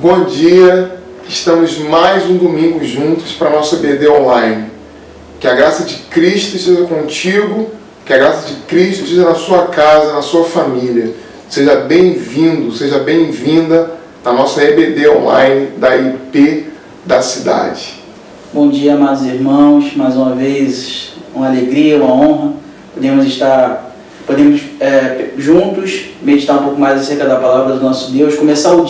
Bom dia, estamos mais um domingo juntos para nosso EBD online. Que a graça de Cristo esteja contigo, que a graça de Cristo esteja na sua casa, na sua família. Seja bem-vindo, seja bem-vinda à nossa EBD online da IP da cidade. Bom dia, amados irmãos, mais uma vez uma alegria, uma honra, podemos juntos meditar um pouco mais acerca da palavra do nosso Deus, começar o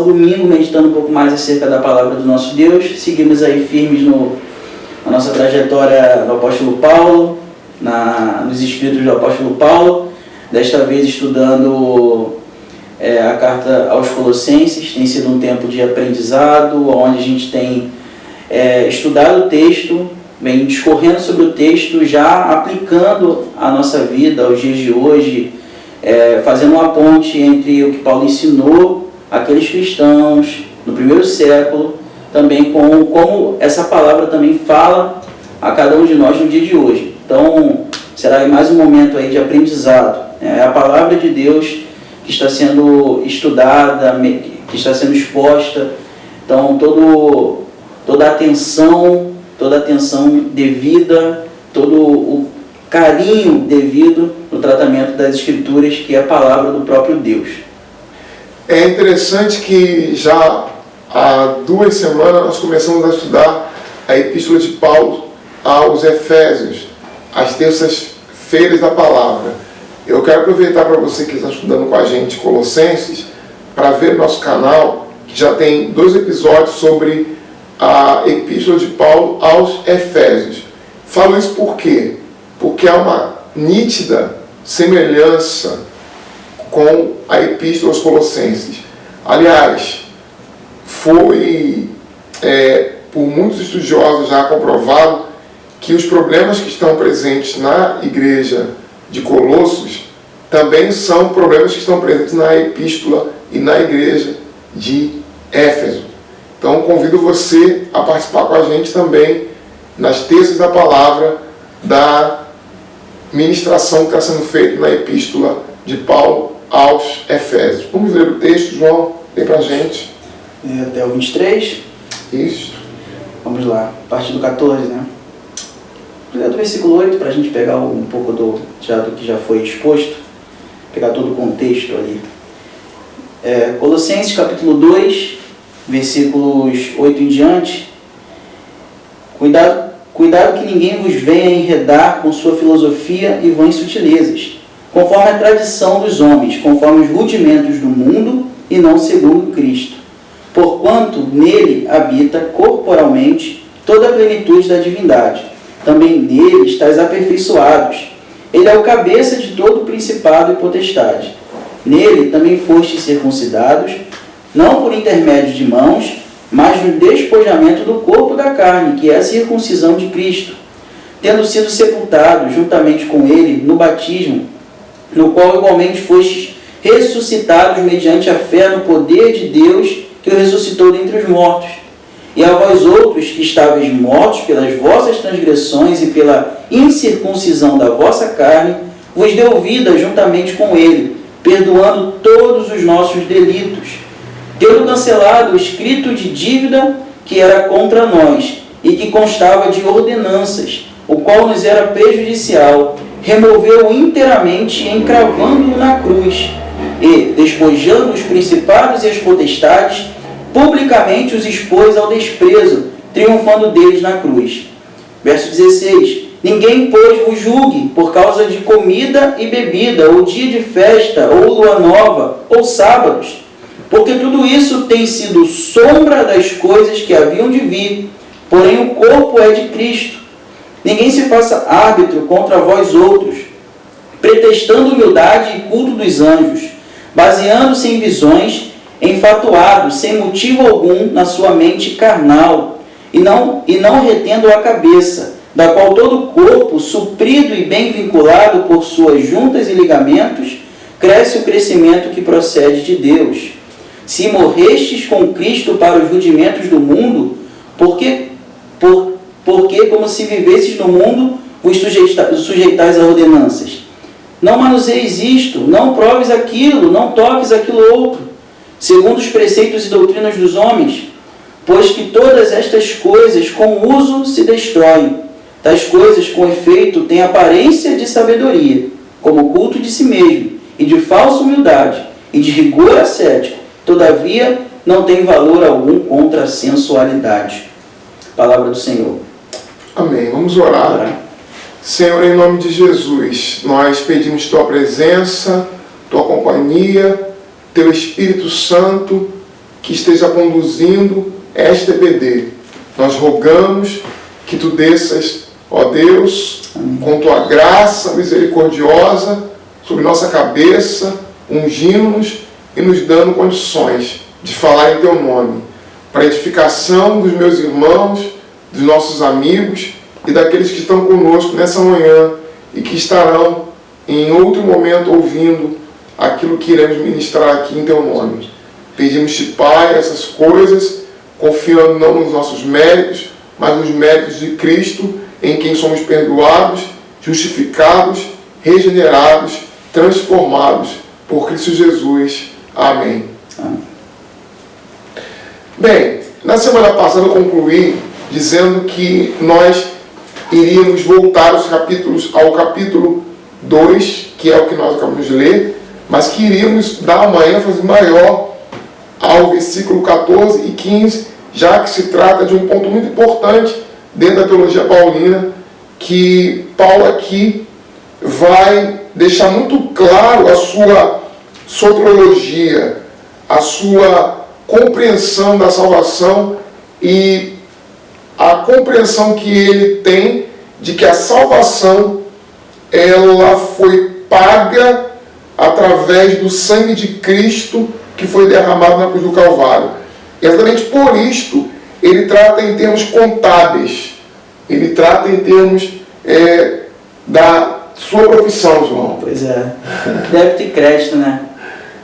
domingo meditando um pouco mais acerca da palavra do nosso Deus. Seguimos aí firmes na nossa trajetória do apóstolo Paulo, nos escritos do apóstolo Paulo, desta vez estudando a carta aos Colossenses. Tem sido um tempo de aprendizado, onde a gente tem estudado o texto, vem discorrendo sobre o texto, já aplicando a nossa vida aos dias de hoje, fazendo uma ponte entre o que Paulo ensinou àqueles cristãos no primeiro século, também com como essa palavra também fala a cada um de nós no dia de hoje. Então, será mais um momento aí de aprendizado. É a palavra de Deus que está sendo estudada, que está sendo exposta. Então, toda a atenção devida, todo o carinho devido no tratamento das Escrituras, que é a palavra do próprio Deus. É interessante que já há 2 semanas nós começamos a estudar a Epístola de Paulo aos Efésios, às terças-feiras da palavra. Eu quero aproveitar para você que está estudando com a gente Colossenses, para ver nosso canal, que já tem 2 episódios sobre a Epístola de Paulo aos Efésios. Falo isso por quê? Porque há uma nítida semelhança com a Epístola aos Colossenses. Aliás, foi por muitos estudiosos já comprovado que os problemas que estão presentes na igreja de Colossos também são problemas que estão presentes na Epístola e na igreja de Éfeso. Então, convido você a participar com a gente também nas terças da palavra da ministração que está sendo feita na Epístola de Paulo aos Efésios. Vamos ler o texto, João? Lê para a gente. Até o 23. Isso. Vamos lá, a partir do 14, né? Do versículo 8, para a gente pegar um pouco do que já foi exposto, pegar todo o contexto ali. Colossenses capítulo 2, versículos 8 em diante. Cuidado que ninguém vos venha enredar com sua filosofia e vãs sutilezas, conforme a tradição dos homens, conforme os rudimentos do mundo e não segundo Cristo. Porquanto nele habita corporalmente toda a plenitude da divindade. Também nele estáis aperfeiçoados. Ele é o cabeça de todo principado e potestade. Nele também fostes circuncidados, não por intermédio de mãos, mas no despojamento do corpo da carne, que é a circuncisão de Cristo, tendo sido sepultados juntamente com ele no batismo, no qual igualmente fostes ressuscitados mediante a fé no poder de Deus, que o ressuscitou dentre os mortos. E a vós outros, que estáveis mortos pelas vossas transgressões e pela incircuncisão da vossa carne, vos deu vida juntamente com ele, perdoando todos os nossos delitos, tendo cancelado o escrito de dívida que era contra nós e que constava de ordenanças, o qual nos era prejudicial, removeu-o inteiramente, encravando-o na cruz, e, despojando os principados e as potestades, publicamente os expôs ao desprezo, triunfando deles na cruz. Verso 16. Ninguém, pois, vos julgue por causa de comida e bebida, ou dia de festa, ou lua nova, ou sábados, porque tudo isso tem sido sombra das coisas que haviam de vir, porém o corpo é de Cristo. Ninguém se faça árbitro contra vós outros, pretextando humildade e culto dos anjos, baseando-se em visões, enfatuado, sem motivo algum, na sua mente carnal, e não retendo a cabeça, da qual todo o corpo, suprido e bem vinculado por suas juntas e ligamentos, cresce o crescimento que procede de Deus. Se morrestes com Cristo para os rudimentos do mundo, porque como se vivesses no mundo, vos sujeitais a ordenanças. Não manuseis isto, não proves aquilo, não toques aquilo outro. segundo os preceitos e doutrinas dos homens? Pois que todas estas coisas com uso se destroem. Tais coisas, com efeito, têm aparência de sabedoria, como culto de si mesmo, e de falsa humildade, e de rigor ascético. Todavia, não tem valor algum contra a sensualidade. Palavra do Senhor. Amém. Vamos orar. Senhor, em nome de Jesus, nós pedimos Tua presença, Tua companhia, Teu Espírito Santo, que esteja conduzindo esta EBD. Nós rogamos que Tu desças, ó Deus, com Tua graça misericordiosa sobre nossa cabeça, ungindo-nos e nos dando condições de falar em Teu nome, para a edificação dos meus irmãos, dos nossos amigos e daqueles que estão conosco nessa manhã e que estarão em outro momento ouvindo aquilo que iremos ministrar aqui em Teu nome. Pedimos-te, Pai, essas coisas, confiando não nos nossos méritos, mas nos méritos de Cristo, em quem somos perdoados, justificados, regenerados, transformados por Cristo Jesus. Amém. Amém. Bem, na semana passada eu concluí dizendo que nós iríamos voltar ao capítulo 2, que é o que nós acabamos de ler, mas que iríamos dar uma ênfase maior ao versículo 14 e 15, já que se trata de um ponto muito importante dentro da teologia paulina, que Paulo aqui vai deixar muito claro a sua soteriologia, a sua compreensão da salvação e a compreensão que ele tem de que a salvação ela foi paga através do sangue de Cristo que foi derramado na cruz do Calvário. Exatamente por isto ele trata em termos contábeis, ele trata em termos da sua profissão, João. Pois é. Débito e crédito, né?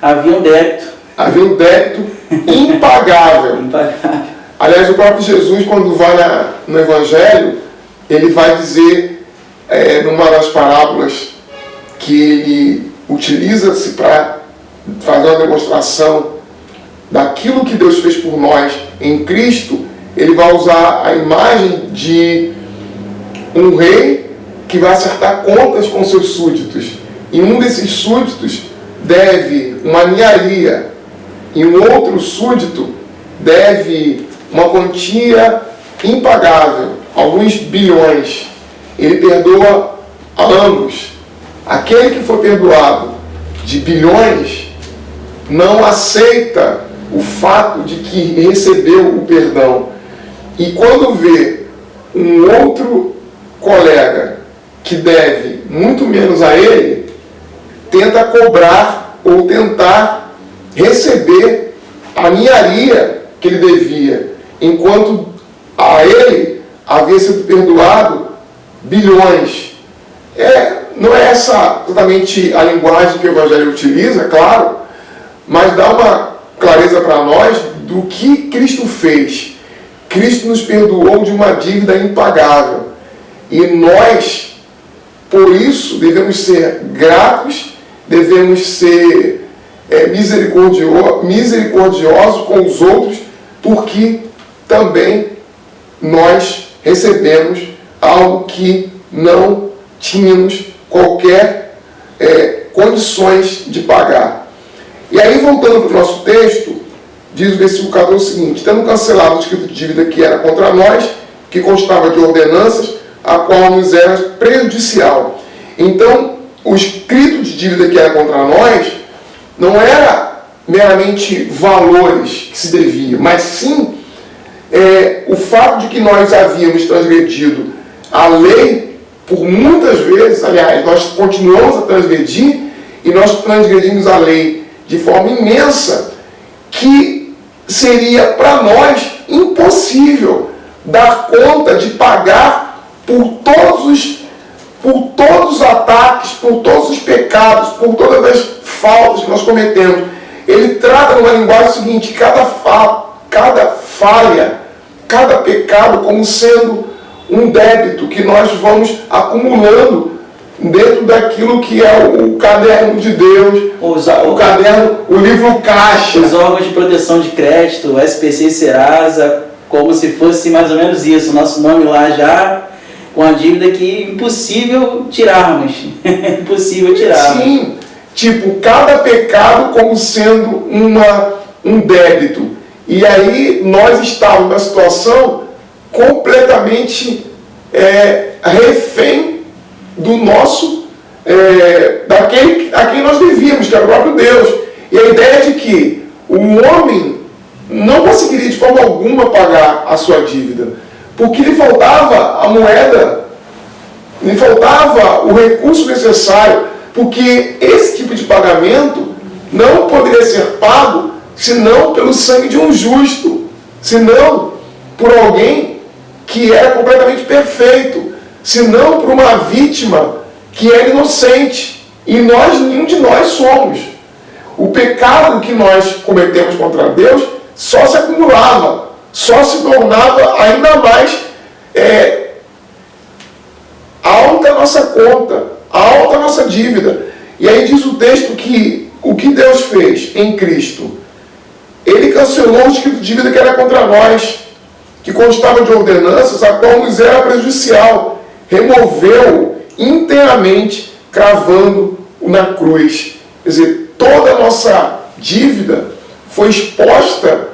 Havia um débito. Havia um débito impagável. Impagável. Aliás, o próprio Jesus, quando vai no Evangelho, ele vai dizer, numa das parábolas que ele utiliza-se para fazer uma demonstração daquilo que Deus fez por nós em Cristo, ele vai usar a imagem de um rei que vai acertar contas com seus súditos. E um desses súditos deve uma ninharia, e um outro súdito deve uma quantia impagável, alguns bilhões. Ele perdoa a ambos. Aquele que foi perdoado de bilhões não aceita o fato de que recebeu o perdão. E quando vê um outro colega que deve muito menos a ele, tenta cobrar ou tentar receber a ninharia que ele devia, enquanto a ele havia sido perdoado bilhões. Não é essa exatamente a linguagem que o Evangelho utiliza, claro, mas dá uma clareza para nós do que Cristo fez. Cristo nos perdoou de uma dívida impagável. E nós, por isso, devemos ser gratos, devemos ser misericordiosos com os outros, porque também nós recebemos algo que não tínhamos qualquer condições de pagar. E aí, voltando para o nosso texto, diz o versículo 14 o seguinte: tendo cancelado o escrito de dívida que era contra nós, que constava de ordenanças, a qual nos era prejudicial. Então, o escrito de dívida que era contra nós não era meramente valores que se deviam, mas sim o fato de que nós havíamos transgredido a lei por muitas vezes. Aliás, nós continuamos a transgredir, e nós transgredimos a lei de forma imensa, que seria para nós impossível dar conta de pagar por todos os ataques, por todos os pecados, por todas as faltas que nós cometemos. Ele trata numa linguagem seguinte: cada falha, cada pecado como sendo um débito que nós vamos acumulando dentro daquilo que é o caderno de Deus, o caderno, o livro caixa. Os órgãos de proteção de crédito, o SPC e Serasa, como se fosse mais ou menos isso, o nosso nome lá já com a dívida que impossível tirarmos. Impossível tirarmos. Sim, tipo, cada pecado como sendo um débito. E aí nós estávamos numa situação completamente refém do nosso, a quem nós devíamos, que era o próprio Deus. E a ideia de que o homem não conseguiria de forma alguma pagar a sua dívida, porque lhe faltava a moeda, lhe faltava o recurso necessário, porque esse tipo de pagamento não poderia ser pago senão pelo sangue de um justo, senão por alguém que era completamente perfeito, senão por uma vítima que era inocente. E nenhum de nós somos. O pecado que nós cometemos contra Deus só se acumulava, só se tornava ainda mais alta a nossa conta, alta a nossa dívida. E aí diz o texto que o que Deus fez em Cristo, Ele cancelou o escrito de dívida que era contra nós, que constava de ordenanças, a qual nos era prejudicial, removeu inteiramente, cravando na cruz. Quer dizer, toda a nossa dívida foi exposta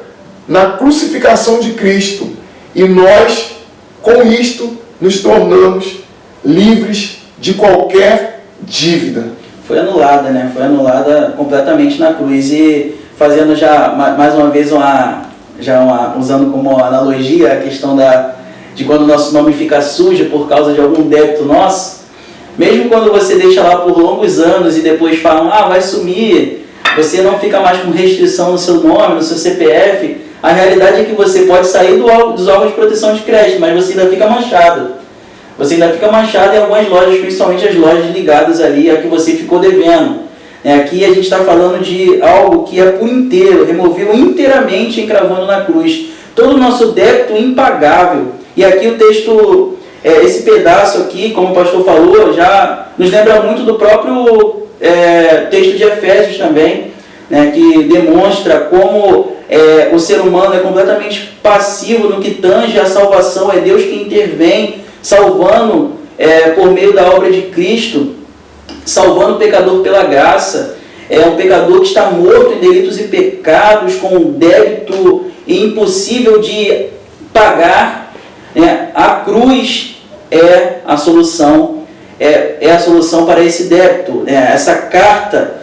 na crucificação de Cristo. E nós, com isto, nos tornamos livres de qualquer dívida. Foi anulada, né? Foi anulada completamente na cruz. E fazendo já, mais uma vez, usando como analogia a questão de quando o nosso nome fica sujo por causa de algum débito nosso, mesmo quando você deixa lá por longos anos e depois falam, vai sumir, você não fica mais com restrição no seu nome, no seu CPF, a realidade é que você pode sair dos órgãos de proteção de crédito, mas você ainda fica manchado. Você ainda fica manchado em algumas lojas, principalmente as lojas ligadas ali a que você ficou devendo. Aqui a gente está falando de algo que é por inteiro, removeu inteiramente encravando na cruz. Todo o nosso débito impagável. E aqui o texto, esse pedaço aqui, como o pastor falou, já nos lembra muito do próprio texto de Efésios também, né, que demonstra como o ser humano é completamente passivo no que tange a salvação. É Deus que intervém, salvando por meio da obra de Cristo, salvando o pecador pela graça. É um pecador que está morto em delitos e pecados, com um débito impossível de pagar. A cruz é a solução, é a solução para esse débito. Essa carta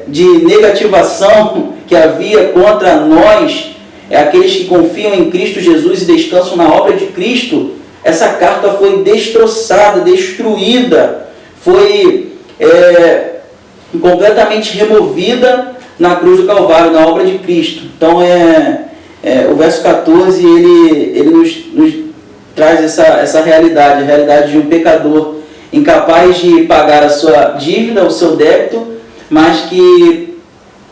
de negativação que havia contra nós, aqueles que confiam em Cristo Jesus e descansam na obra de Cristo, essa carta foi destroçada, destruída, foi completamente removida na cruz do Calvário, na obra de Cristo. Então, o verso 14, ele nos traz essa realidade, a realidade de um pecador incapaz de pagar a sua dívida, o seu débito, mas que,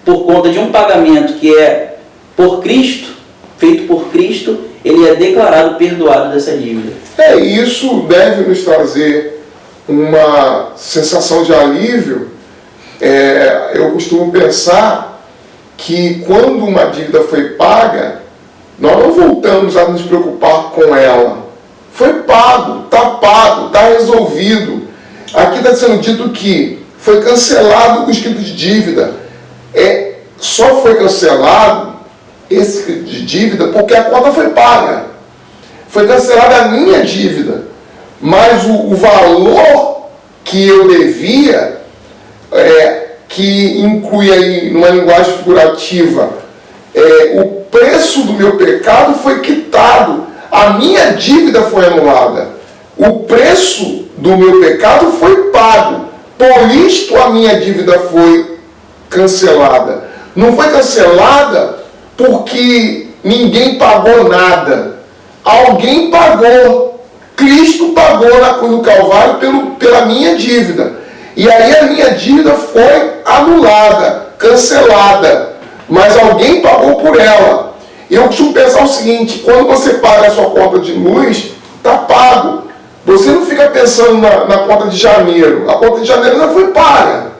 por conta de um pagamento que é por Cristo, feito por Cristo, ele é declarado perdoado dessa dívida. Isso deve nos trazer uma sensação de alívio. Eu costumo pensar que quando uma dívida foi paga, nós não voltamos a nos preocupar com ela. Foi pago, está resolvido. Aqui está sendo dito que foi cancelado o escrito de dívida. Só foi cancelado esse escrito de dívida porque a conta foi paga. Foi cancelada a minha dívida. Mas o valor que eu devia, que inclui aí, numa linguagem figurativa, o preço do meu pecado foi quitado. A minha dívida foi anulada. O preço do meu pecado foi pago. Por isto a minha dívida foi cancelada. Não foi cancelada porque ninguém pagou nada. Alguém pagou. Cristo pagou na cruz do Calvário pela minha dívida. E aí a minha dívida foi anulada, cancelada. Mas alguém pagou por ela. Eu costumo pensar o seguinte: quando você paga a sua conta de luz, está pago. Você não fica pensando na conta de janeiro. A conta de janeiro já foi paga.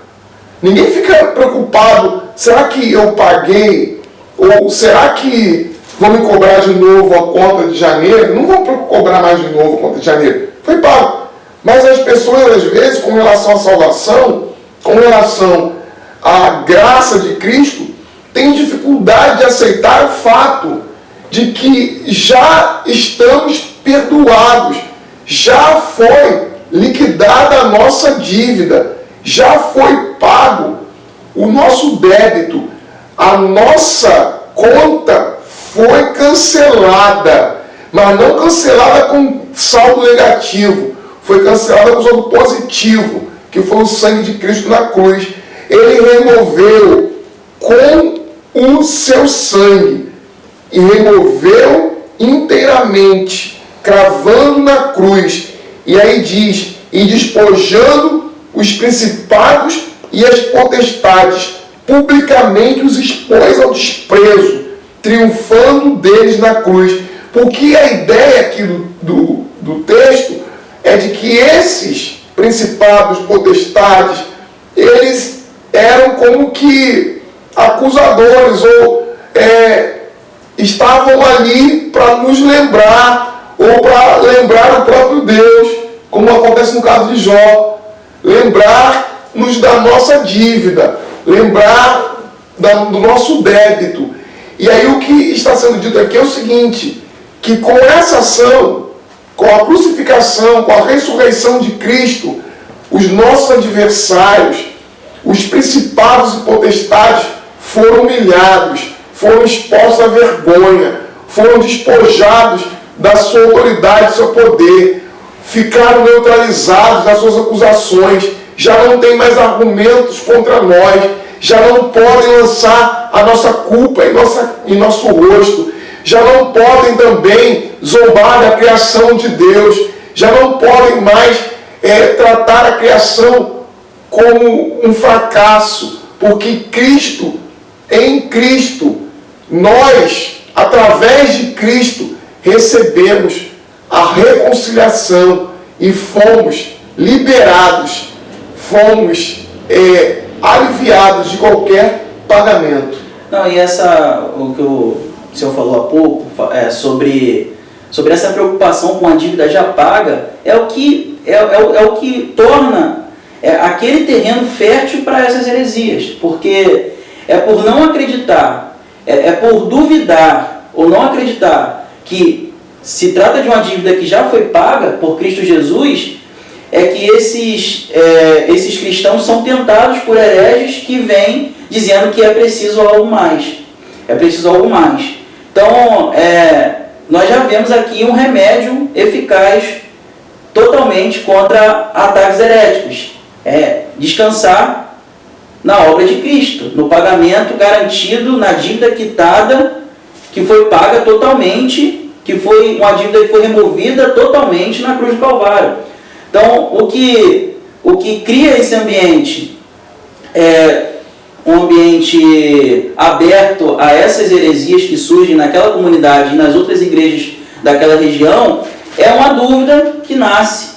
Ninguém fica preocupado, será que eu paguei? Ou será que vão me cobrar de novo a conta de janeiro? Não vão cobrar mais de novo a conta de janeiro. Foi pago. Mas as pessoas, às vezes, com relação à salvação, com relação à graça de Cristo, têm dificuldade de aceitar o fato de que já estamos perdoados, já foi liquidada a nossa dívida, já foi pago o nosso débito, a nossa conta foi cancelada, mas não cancelada com saldo negativo, foi cancelada com saldo positivo, que foi o sangue de Cristo na cruz. Ele removeu com o seu sangue e removeu inteiramente, cravando na cruz. E aí diz, e despojando os principados e as potestades, publicamente os expôs ao desprezo, triunfando deles na cruz. Porque a ideia aqui do texto é de que esses principados, potestades, eles eram como que acusadores, ou estavam ali para nos lembrar, ou para lembrar o próprio Deus, como acontece no caso de Jó. Lembrar-nos da nossa dívida, lembrar do nosso débito. E aí o que está sendo dito aqui é o seguinte, que com essa ação, com a crucificação, com a ressurreição de Cristo, os nossos adversários, os principados e potestades foram humilhados, foram expostos à vergonha, foram despojados da sua autoridade, do seu poder, ficaram neutralizados das suas acusações, já não tem mais argumentos contra nós, já não podem lançar a nossa culpa em nosso rosto, já não podem também zombar da criação de Deus, já não podem mais tratar a criação como um fracasso, porque em Cristo, nós, através de Cristo, recebemos a reconciliação e fomos liberados, fomos aliviados de qualquer pagamento. Não, e o que o senhor falou há pouco, sobre essa preocupação com a dívida já paga, é o que torna aquele terreno fértil para essas heresias, porque é por não acreditar, é por duvidar ou não acreditar que se trata de uma dívida que já foi paga por Cristo Jesus, é que esses cristãos são tentados por hereges que vêm dizendo que é preciso algo mais. É preciso algo mais. Então, nós já vemos aqui um remédio eficaz totalmente contra ataques heréticos. Descansar na obra de Cristo, no pagamento garantido, na dívida quitada, que foi paga totalmente, que foi uma dívida que foi removida totalmente na cruz do Calvário. Então, o que cria esse ambiente um ambiente aberto a essas heresias que surgem naquela comunidade e nas outras igrejas daquela região, é uma dúvida que nasce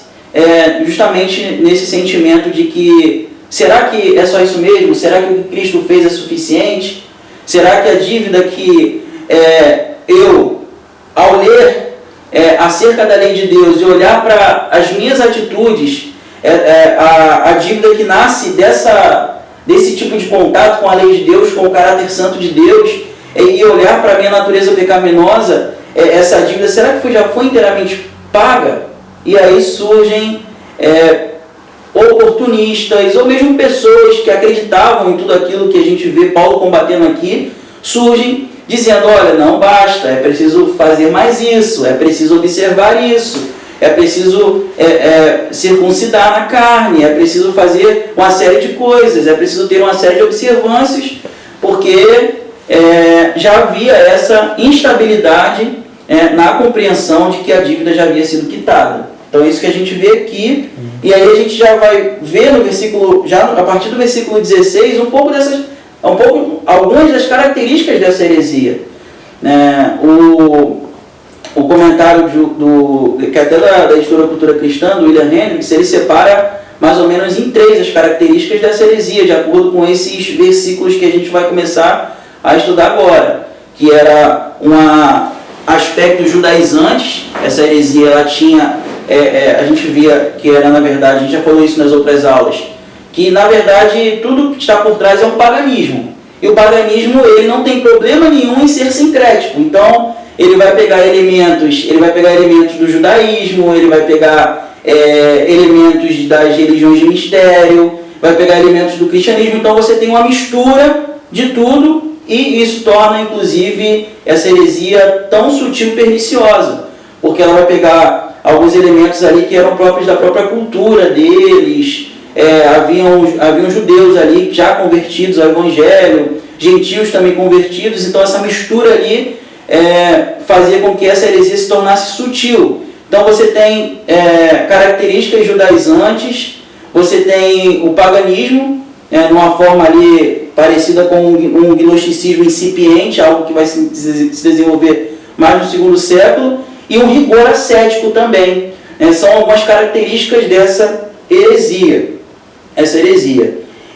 justamente nesse sentimento de que será que é só isso mesmo? Será que o que Cristo fez é suficiente? Será que a dívida que eu, ao ler acerca da lei de Deus e olhar para as minhas atitudes, a dívida que nasce desse tipo de contato com a lei de Deus, com o caráter santo de Deus, e olhar para a minha natureza pecaminosa, essa dívida, será que já foi inteiramente paga? E aí surgem oportunistas, ou mesmo pessoas que acreditavam em tudo aquilo que a gente vê Paulo combatendo aqui, surgem dizendo, olha, não basta, é preciso fazer mais isso, é preciso observar isso, é preciso circuncidar na carne, é preciso fazer uma série de coisas, é preciso ter uma série de observâncias, porque já havia essa instabilidade na compreensão de que a dívida já havia sido quitada. Então é isso que a gente vê aqui, e aí a gente já vai ver no versículo, já a partir do versículo 16, algumas das características dessa heresia. o comentário que até da História da Cultura Cristã, do William Hendricks, ele separa mais ou menos em 3 as características dessa heresia, de acordo com esses versículos que a gente vai começar a estudar agora, que era um aspecto judaizante. Essa heresia, ela tinha, a gente via que era, na verdade, a gente já falou isso nas outras aulas, que na verdade tudo que está por trás é um paganismo, e o paganismo ele não tem problema nenhum em ser sincrético. Então ele vai pegar elementos do judaísmo, ele vai pegar elementos das religiões de mistério, vai pegar elementos do cristianismo. Então você tem uma mistura de tudo, e isso torna inclusive essa heresia tão sutil e perniciosa, porque ela vai pegar alguns elementos ali que eram próprios da própria cultura deles. Haviam judeus ali já convertidos ao evangelho, gentios também convertidos. Então essa mistura ali fazia com que essa heresia se tornasse sutil. Então você tem características judaizantes, você tem o paganismo, numa forma ali parecida com um gnosticismo incipiente, algo que vai se desenvolver mais no segundo século, e um rigor ascético também. São algumas características dessa heresia.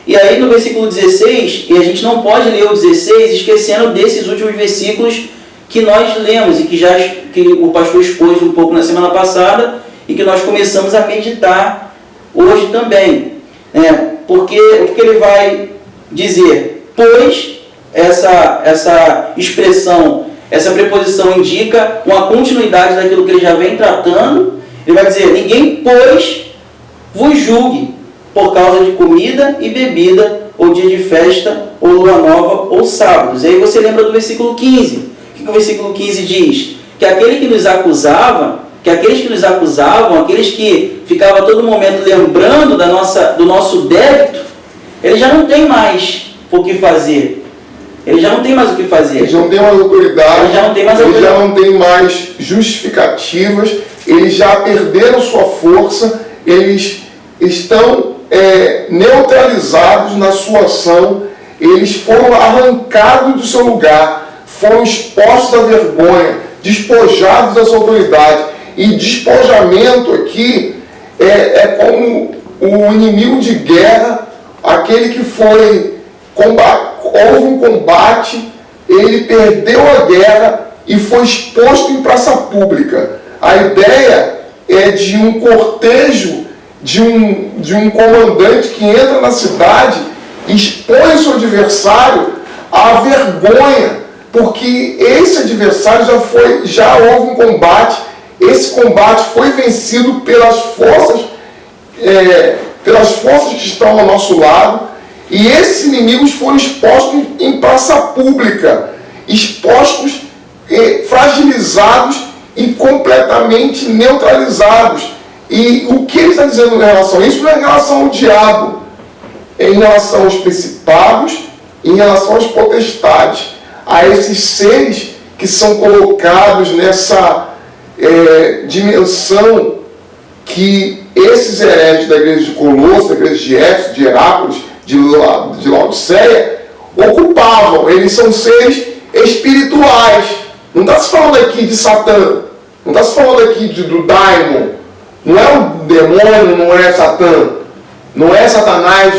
E aí no versículo 16, e a gente não pode ler o 16 esquecendo desses últimos versículos que nós lemos e que o pastor expôs um pouco na semana passada e que nós começamos a meditar hoje também. Porque o que ele vai dizer? Pois essa expressão, essa preposição indica uma continuidade daquilo que ele já vem tratando. Ele vai dizer: ninguém, pois, vos julgue por causa de comida e bebida, ou dia de festa, ou lua nova, ou sábados. E aí você lembra do versículo 15. O que o versículo 15 diz? Que aqueles que nos acusavam, aqueles que ficavam a todo momento lembrando do nosso débito, eles já não têm mais o que fazer. Eles já não têm mais autoridade. Eles já não têm mais justificativas. Eles já perderam sua força. Eles estão neutralizados na sua ação. Eles foram arrancados do seu lugar, foram expostos à vergonha, despojados da sua autoridade. E despojamento aqui é como o inimigo de guerra, aquele que houve um combate, ele perdeu a guerra e foi exposto em praça pública. A ideia é de um cortejo, de um comandante que entra na cidade, expõe seu adversário à vergonha, porque esse adversário já houve um combate. Esse combate foi vencido pelas forças que estão ao nosso lado, e esses inimigos foram expostos em praça pública, expostos, fragilizados e completamente neutralizados. E o que ele está dizendo em relação a isso não é em relação ao diabo, é em relação aos principados, em relação às potestades, a esses seres que são colocados nessa dimensão que esses hereges da igreja de Colosso, da igreja de Éfeso, de Herápolis, de Laodiceia, ocupavam. Eles são seres espirituais. Não está se falando aqui de Satã, não está se falando aqui do daimon. Não é o demônio, não é Satã, não é Satanás,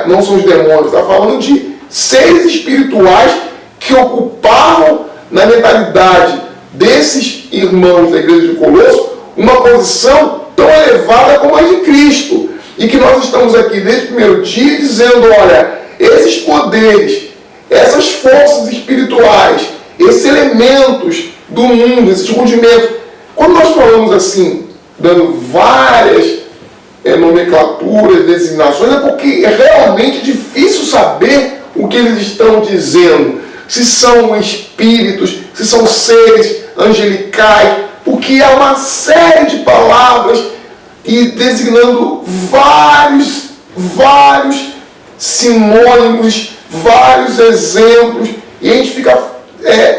não são os demônios. Está falando de seres espirituais que ocupavam na mentalidade desses irmãos da igreja de Colosso uma posição tão elevada como a de Cristo. E que nós estamos aqui desde o primeiro dia dizendo: olha, esses poderes, essas forças espirituais, esses elementos do mundo, esses rudimentos, quando nós falamos assim, dando várias nomenclaturas, designações, é porque é realmente difícil saber o que eles estão dizendo. Se são espíritos, se são seres angelicais, porque há uma série de palavras e designando vários sinônimos, vários exemplos, e a gente fica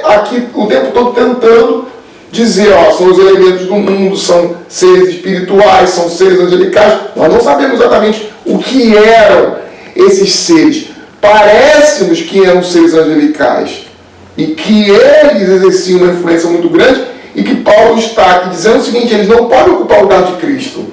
aqui o tempo todo tentando dizer: são os elementos do mundo, são seres espirituais, são seres angelicais. Nós não sabemos exatamente o que eram esses seres. Parece-nos que eram seres angelicais e que eles exerciam uma influência muito grande e que Paulo está aqui dizendo o seguinte: eles não podem ocupar o lugar de Cristo.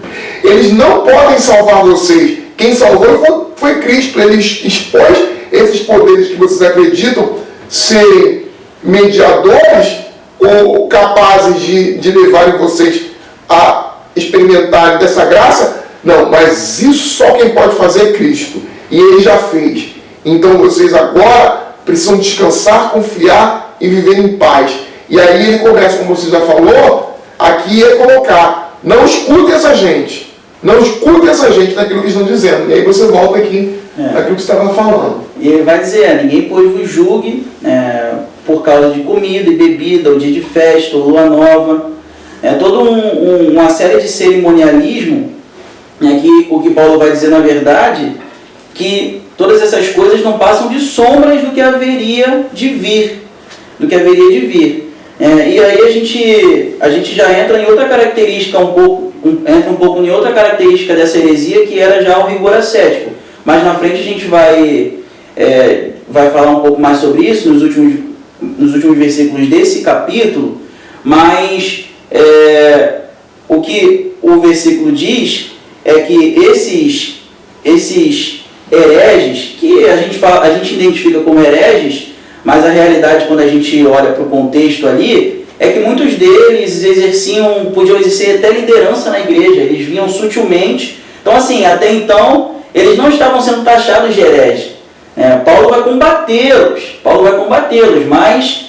Eles não podem salvar vocês. Quem salvou foi Cristo. Ele expôs esses poderes que vocês acreditam serem mediadores ou capazes de levarem vocês a experimentarem dessa graça. Não, mas isso só quem pode fazer é Cristo. E Ele já fez. Então vocês agora precisam descansar, confiar e viver em paz. E aí ele começa, como você já falou, aqui a colocar: não escute essa gente. Não escute essa gente naquilo que eles estão dizendo. E aí você volta aqui naquilo que você estava falando. E ele vai dizer: ninguém pois vos julgue por causa de comida e bebida, ou dia de festa, ou lua nova. É toda uma série de cerimonialismo, que o que Paulo vai dizer na verdade, que todas essas coisas não passam de sombras do que haveria de vir. E aí a gente já entra em outra característica entra um pouco em outra característica dessa heresia, que era já o rigor ascético. Mas na frente a gente vai falar um pouco mais sobre isso nos últimos versículos desse capítulo, mas o que o versículo diz é que esses hereges, que a gente identifica como hereges, mas a realidade, quando a gente olha para o contexto ali, é que muitos deles podiam exercer até liderança na igreja. Eles vinham sutilmente. Então, assim, até então, eles não estavam sendo taxados de hereges. Paulo vai combatê-los, mas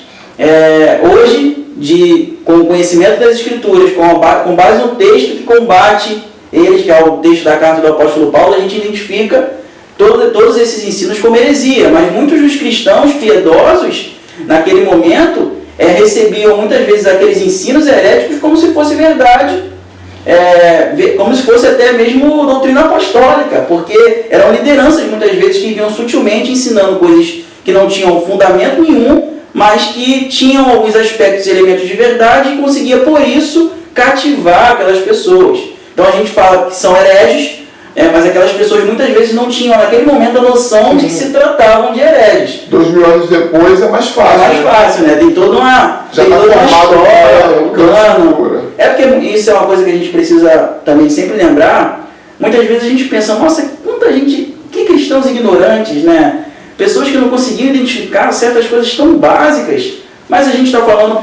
hoje, com o conhecimento das Escrituras, com base no texto que combate eles, que é o texto da carta do apóstolo Paulo, a gente identifica todos esses ensinos como heresia. Mas muitos dos cristãos piedosos, naquele momento, recebiam muitas vezes aqueles ensinos heréticos como se fosse verdade, como se fosse até mesmo doutrina apostólica, porque eram lideranças muitas vezes que vinham sutilmente ensinando coisas que não tinham fundamento nenhum, mas que tinham alguns aspectos e elementos de verdade, e conseguia por isso cativar aquelas pessoas. Então a gente fala que são hereges, mas aquelas pessoas muitas vezes não tinham naquele momento a noção de que se tratavam de hereges. 2000 anos depois é mais fácil. É mais fácil, né? Tem toda uma história, um cano. Porque isso é uma coisa que a gente precisa também sempre lembrar. Muitas vezes a gente pensa: nossa, quanta gente, que cristãos ignorantes, né? Pessoas que não conseguiam identificar certas coisas tão básicas. Mas a gente está falando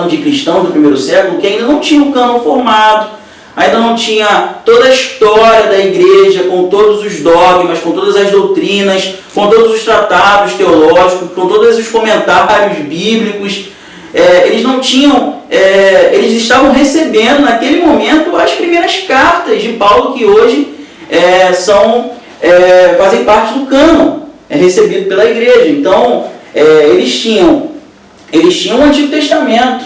de cristãos do primeiro século que ainda não tinham o cânon formado, ainda não tinha toda a história da igreja, com todos os dogmas, com todas as doutrinas, com todos os tratados teológicos, com todos os comentários bíblicos. Eles não tinham, eles estavam recebendo naquele momento as primeiras cartas de Paulo, que hoje fazem parte do cânon, recebido pela igreja. Então, eles tinham o Antigo Testamento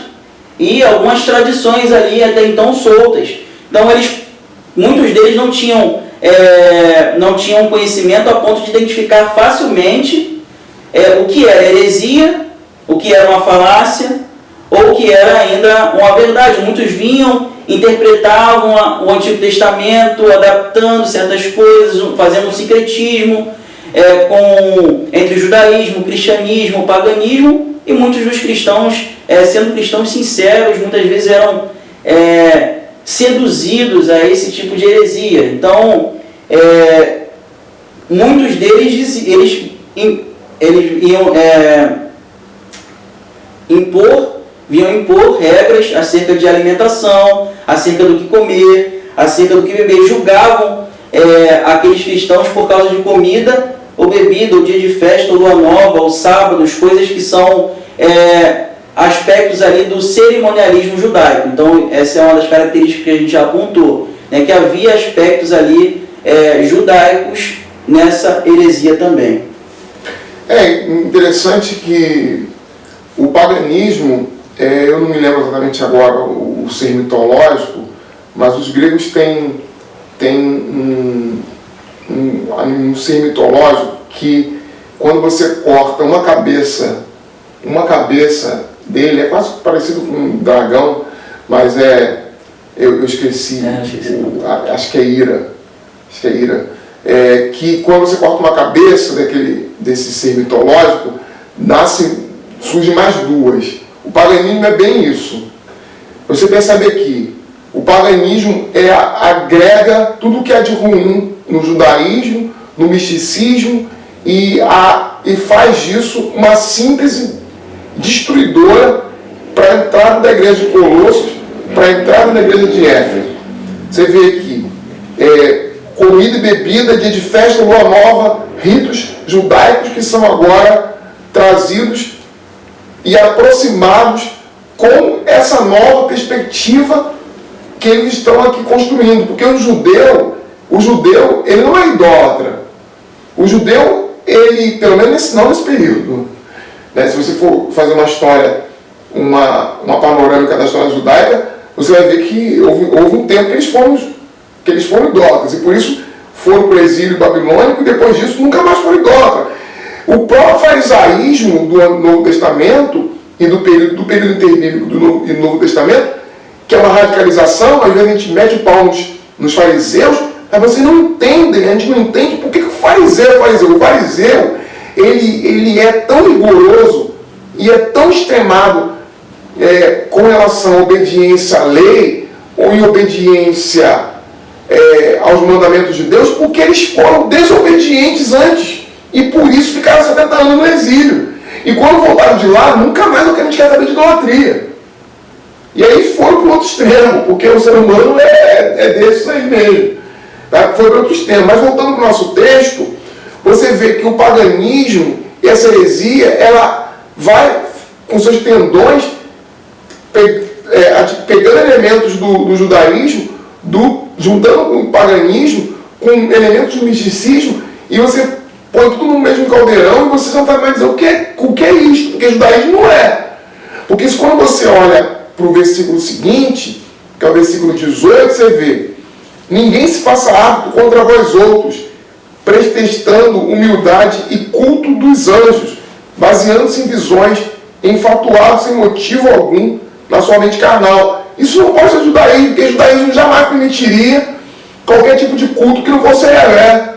e algumas tradições ali até então soltas. Então, muitos deles não tinham conhecimento a ponto de identificar facilmente o que era heresia, o que era uma falácia, ou o que era ainda uma verdade. Muitos vinham, interpretavam o Antigo Testamento, adaptando certas coisas, fazendo um sincretismo entre o judaísmo, o cristianismo, o paganismo, e muitos dos cristãos, sendo cristãos sinceros, muitas vezes eram seduzidos a esse tipo de heresia. Então, muitos deles iam impor regras acerca de alimentação, acerca do que comer, acerca do que beber. Julgavam aqueles cristãos por causa de comida ou bebida, ou dia de festa, ou lua nova, ou sábados, coisas que são aspectos ali do cerimonialismo judaico. Então, essa é uma das características que a gente já apontou, né, que havia aspectos ali judaicos nessa heresia também. É interessante que o paganismo, eu não me lembro exatamente agora o ser mitológico, mas os gregos têm um ser mitológico que, quando você corta uma cabeça dele, é quase parecido com um dragão, mas eu esqueci, acho que é Ira, que quando você corta uma cabeça desse ser mitológico, surgem mais duas. o paganismo é bem isso. Você percebe aqui, o paganismo agrega tudo que há de ruim no judaísmo, no misticismo, e faz disso uma síntese destruidora para a entrada da igreja de Colossos, para a entrada da igreja de Éfeso. Você vê aqui, comida e bebida, dia de festa, lua nova, ritos judaicos que são agora trazidos e aproximados com essa nova perspectiva que eles estão aqui construindo. Porque o judeu, ele não é idólatra. O judeu, ele, pelo menos não nesse período, né? Se você for fazer uma história, uma panorâmica da história judaica, você vai ver que houve um tempo que eles foram idólatras, e por isso foram para o exílio babilônico, e depois disso nunca mais foram idólatras. O próprio farisaísmo do Novo Testamento e do período interbíblico do Novo Testamento, que é uma radicalização, às vezes a gente mete o pau nos fariseus, mas vocês não entendem, a gente não entende por que o fariseu é fariseu. O fariseu, ele é tão rigoroso e é tão extremado com relação à obediência à lei ou em obediência aos mandamentos de Deus, porque eles foram desobedientes antes e por isso ficaram 70 anos no exílio. E quando voltaram de lá, nunca mais a gente quer saber de idolatria. E aí foram para o outro extremo, porque o ser humano é desses aí mesmo. Tá? Foi para outro extremo. Mas voltando para o nosso texto, você vê que o paganismo e essa heresia, ela vai com seus tendões pegando elementos do judaísmo, juntando o paganismo com elementos do misticismo, e você põe tudo no mesmo caldeirão e você não vai mais dizer o que é isso, porque judaísmo não é. Porque isso, quando você olha para o versículo seguinte, que é o versículo 18, você vê: ninguém se faça árbitro contra vós outros, pretextando humildade e culto dos anjos, baseando-se em visões, enfatuados sem motivo algum na sua mente carnal. Isso não pode ser judaísmo, porque o judaísmo jamais permitiria qualquer tipo de culto que não fosse Yahvé.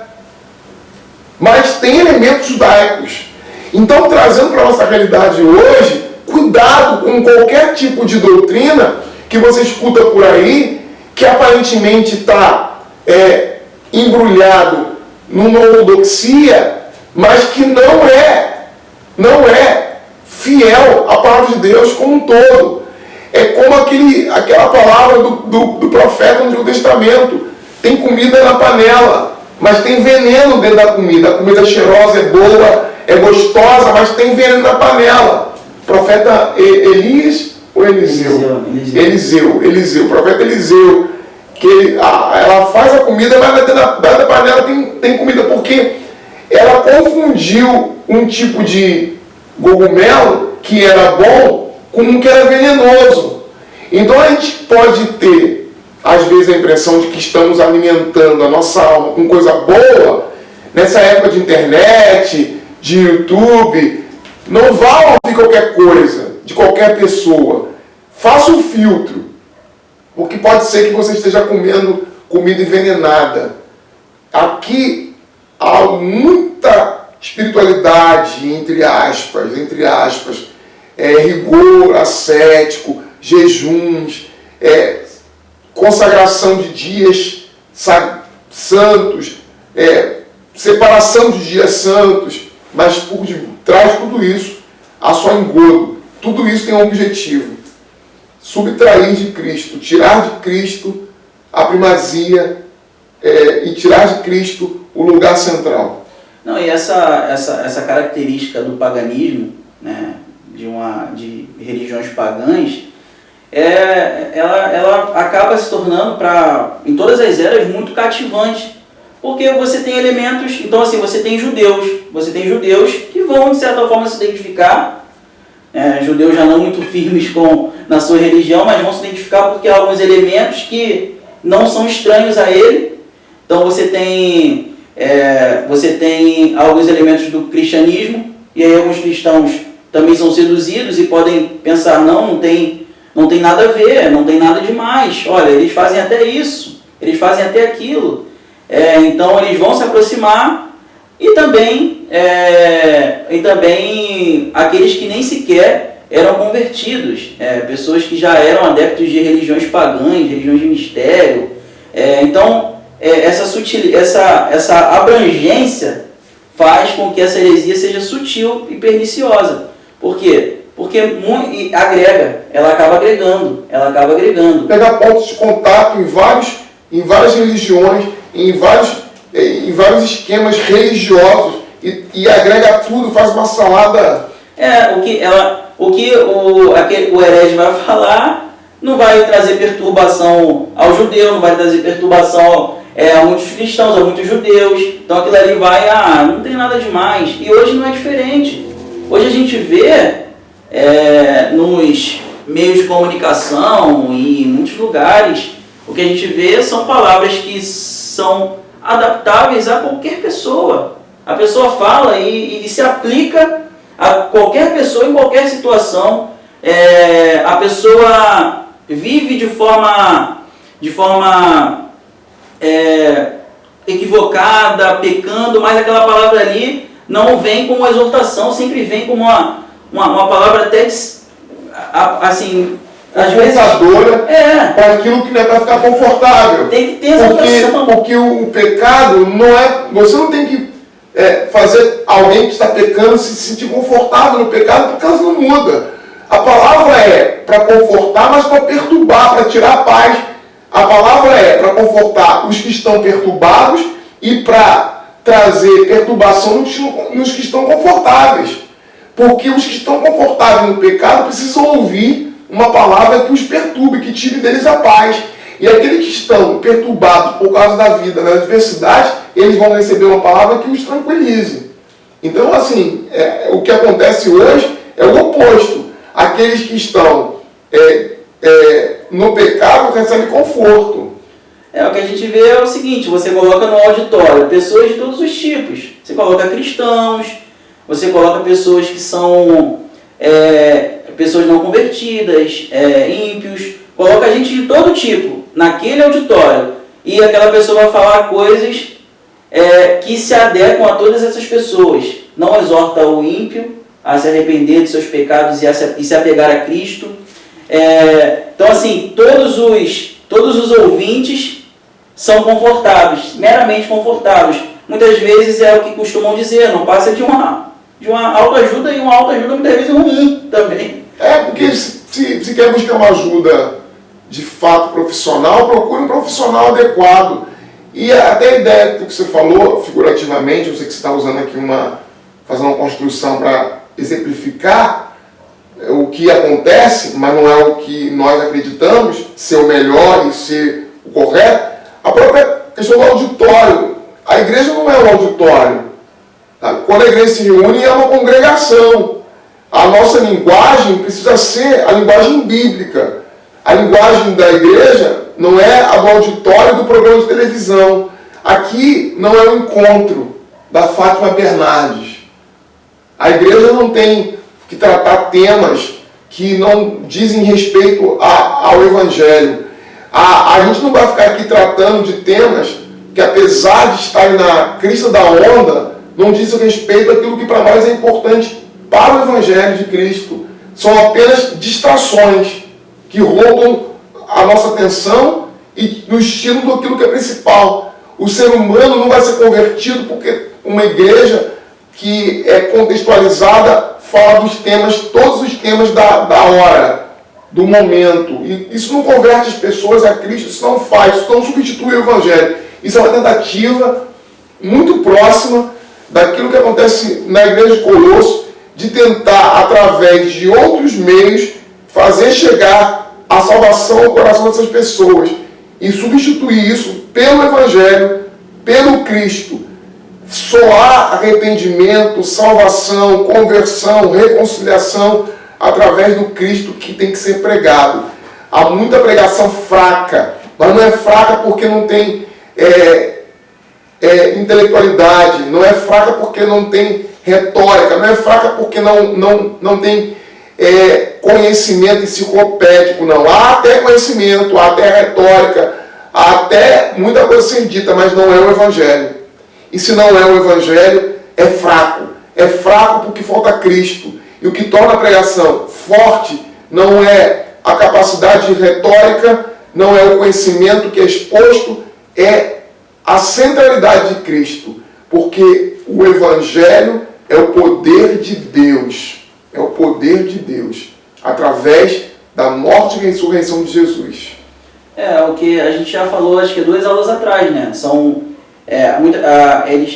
Mas tem elementos judaicos. Então, trazendo para a nossa realidade hoje, cuidado com qualquer tipo de doutrina que você escuta por aí, que aparentemente está embrulhado numa ortodoxia, mas que não é fiel à palavra de Deus como um todo. É como aquela palavra do profeta no Antigo Testamento: tem comida na panela, mas tem veneno dentro da comida. A comida é cheirosa, é boa, é gostosa, mas tem veneno na panela. Profeta Elias ou Eliseu? Eliseu. O profeta Eliseu, que ela faz a comida, mas dentro da panela tem comida, porque ela confundiu um tipo de cogumelo que era bom com um que era venenoso. Então a gente pode ter, às vezes, a impressão de que estamos alimentando a nossa alma com coisa boa, nessa época de internet, de YouTube. Não vá ouvir qualquer coisa, de qualquer pessoa. Faça um filtro, porque pode ser que você esteja comendo comida envenenada. Aqui há muita espiritualidade, entre aspas, rigor ascético, jejuns, consagração de dias santos, separação de dias santos, mas por trás de tudo isso há só engodo. Tudo isso tem um objetivo: subtrair de Cristo, tirar de Cristo a primazia e tirar de Cristo o lugar central. Não, e essa característica do paganismo, né, de religiões pagãs, ela acaba se tornando, em todas as eras, muito cativante. Porque você tem elementos, então assim, você tem judeus que vão, de certa forma, se identificar, judeus já não muito firmes na sua religião, mas vão se identificar porque há alguns elementos que não são estranhos a ele. Então você tem alguns elementos do cristianismo, e aí alguns cristãos também são seduzidos e podem pensar: não tem nada a ver, não tem nada demais, olha, eles fazem até isso, eles fazem até aquilo. Então eles vão se aproximar, e também aqueles que nem sequer eram convertidos, pessoas que já eram adeptos de religiões pagãs, religiões de mistério. Então, essa abrangência faz com que essa heresia seja sutil e perniciosa. Por quê? Porque agrega, ela acaba agregando. Pegar pontos de contato em várias religiões, em vários esquemas religiosos e agrega tudo, faz uma salada. O herege vai falar não vai trazer perturbação ao judeu, não vai trazer perturbação a muitos cristãos, a muitos judeus. Então aquilo ali não tem nada demais. E hoje não é diferente. Hoje a gente vê nos meios de comunicação e em muitos lugares, o que a gente vê são palavras que são adaptáveis a qualquer pessoa. A pessoa fala e se aplica a qualquer pessoa em qualquer situação. A pessoa vive de forma equivocada, pecando, mas aquela palavra ali não vem como uma exortação, sempre vem como uma palavra até assim, às vezes para aquilo que não é para ficar confortável. Tem que ter exortação. Porque o pecado não é. Você não tem que fazer alguém que está pecando se sentir confortável no pecado, porque elas não muda. A palavra é para confortar, mas para perturbar, para tirar a paz. A palavra é para confortar os que estão perturbados e para trazer perturbação nos que estão confortáveis. Porque os que estão confortáveis no pecado precisam ouvir uma palavra que os perturbe, que tire deles a paz. E aqueles que estão perturbados por causa da vida, da adversidade, eles vão receber uma palavra que os tranquilize. Então, assim, o que acontece hoje é o oposto. Aqueles que estão no pecado recebem conforto. O que a gente vê é o seguinte: você coloca no auditório pessoas de todos os tipos. Você coloca cristãos, você coloca pessoas que são pessoas não convertidas, ímpios, coloca gente de todo tipo naquele auditório. E aquela pessoa vai falar coisas que se adequam a todas essas pessoas. Não exorta o ímpio a se arrepender de seus pecados e se apegar a Cristo. Então, assim, todos os ouvintes são confortáveis, meramente confortáveis. Muitas vezes é o que costumam dizer, não passa de uma autoajuda, e uma autoajuda muitas vezes ruim também. Porque se quer buscar uma ajuda de fato profissional, procure um profissional adequado. E até a ideia que você falou, figurativamente, eu sei que você está usando aqui fazendo uma construção para exemplificar o que acontece, mas não é o que nós acreditamos ser o melhor e ser o correto. A própria questão do auditório. A igreja não é um auditório. Tá? Quando a igreja se reúne, é uma congregação. A nossa linguagem precisa ser a linguagem bíblica. A linguagem da igreja não é a do auditório do programa de televisão. Aqui não é o encontro da Fátima Bernardes. A igreja não tem que tratar temas que não dizem respeito ao Evangelho. A gente não vai ficar aqui tratando de temas que, apesar de estarem na crista da onda, não dizem respeito àquilo que para nós é importante para o Evangelho de Cristo. São apenas distrações que roubam a nossa atenção e nos tiram daquilo que é principal. O ser humano não vai ser convertido porque uma igreja que é contextualizada fala dos temas, todos os temas da hora, do momento. E isso não converte as pessoas a Cristo, isso não faz, isso não substitui o Evangelho. Isso é uma tentativa muito próxima daquilo que acontece na igreja de Colosso, de tentar, através de outros meios, fazer chegar a salvação ao coração dessas pessoas e substituir isso pelo Evangelho, pelo Cristo. Soar arrependimento, salvação, conversão, reconciliação através do Cristo que tem que ser pregado. Há muita pregação fraca, mas não é fraca porque não tem intelectualidade, não é fraca porque não tem retórica, não é fraca porque não tem conhecimento enciclopédico, não. Há até conhecimento, há até retórica, há até muita coisa a ser dita, mas não é o Evangelho. E se não é o Evangelho, é fraco. É fraco porque falta Cristo. E o que torna a pregação forte não é a capacidade retórica, não é o conhecimento que é exposto, é a centralidade de Cristo, porque o Evangelho é o poder de Deus, é o poder de Deus, através da morte e ressurreição de Jesus. O que a gente já falou, acho que 2 aulas atrás, né?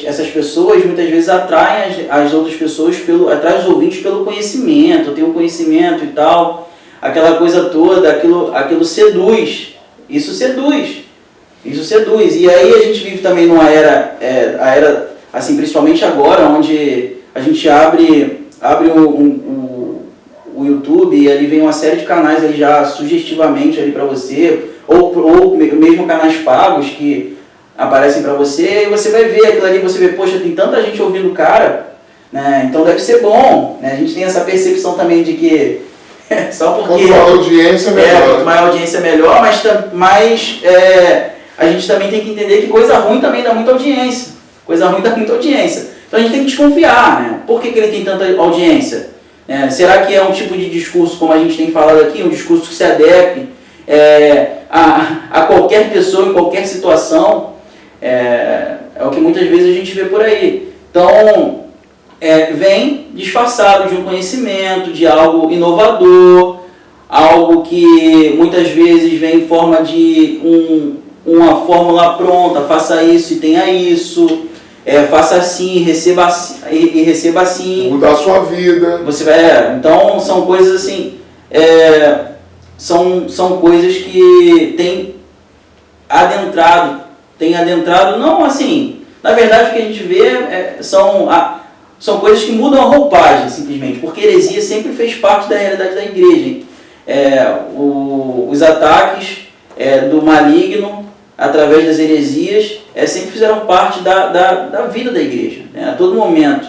Essas pessoas muitas vezes atraem as outras pessoas, atraem os ouvintes pelo conhecimento, tem um conhecimento e tal, aquela coisa toda, aquilo seduz, isso seduz. E aí a gente vive também numa era, assim, principalmente agora, onde a gente abre o YouTube e ali vem uma série de canais ali já sugestivamente ali para você, ou mesmo canais pagos que aparecem para você, e você vai ver aquilo ali, você vê, poxa, tem tanta gente ouvindo o cara, né? Então deve ser bom, né? A gente tem essa percepção também de que só porque... Quanto maior audiência, melhor. Quanto maior audiência, melhor, mas a gente também tem que entender que coisa ruim também dá muita audiência. Então a gente tem que desconfiar, né? Por que ele tem tanta audiência? Será que é um tipo de discurso, como a gente tem falado aqui, um discurso que se adeque a qualquer pessoa, em qualquer situação? É o que muitas vezes a gente vê por aí. Então, vem disfarçado de um conhecimento, de algo inovador, algo que muitas vezes vem em forma de uma fórmula pronta, faça isso e tenha isso, faça assim, receba assim. Mudar a sua vida. Você vai, então são coisas assim, são coisas que têm adentrado, não assim, na verdade o que a gente vê são coisas que mudam a roupagem, simplesmente, porque heresia sempre fez parte da realidade da igreja. Os ataques do maligno, através das heresias, sempre fizeram parte da vida da igreja. A todo momento,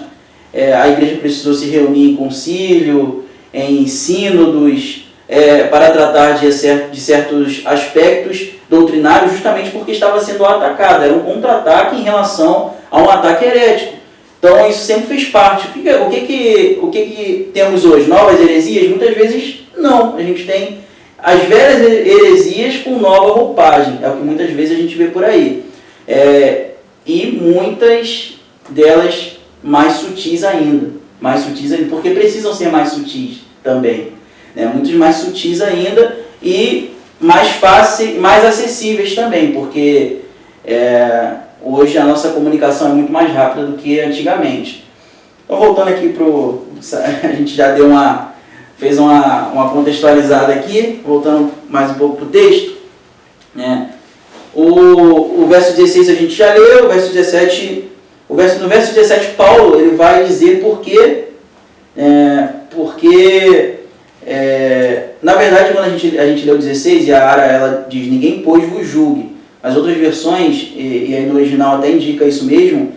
a igreja precisou se reunir em concílio, em sínodos, para tratar de certos aspectos doutrinários, justamente porque estava sendo atacada. Era um contra-ataque em relação a um ataque herético. Então isso sempre fez parte. O que temos hoje? Novas heresias? Muitas vezes não. A gente tem as velhas heresias com nova roupagem. É o que muitas vezes a gente vê por aí. E muitas delas mais sutis ainda. Porque precisam ser mais sutis também. Muitos mais sutis ainda e mais fáceis, mais acessíveis também, porque hoje a nossa comunicação é muito mais rápida do que antigamente. Então, voltando aqui a gente já fez uma contextualizada aqui, voltando mais um pouco para o texto, né? O verso 16 a gente já leu, o verso 17, no verso 17 Paulo ele vai dizer porque na verdade, quando a gente leu 16, e a Ara ela diz, ninguém pois vos julgue. As outras versões, e aí no original até indica isso mesmo,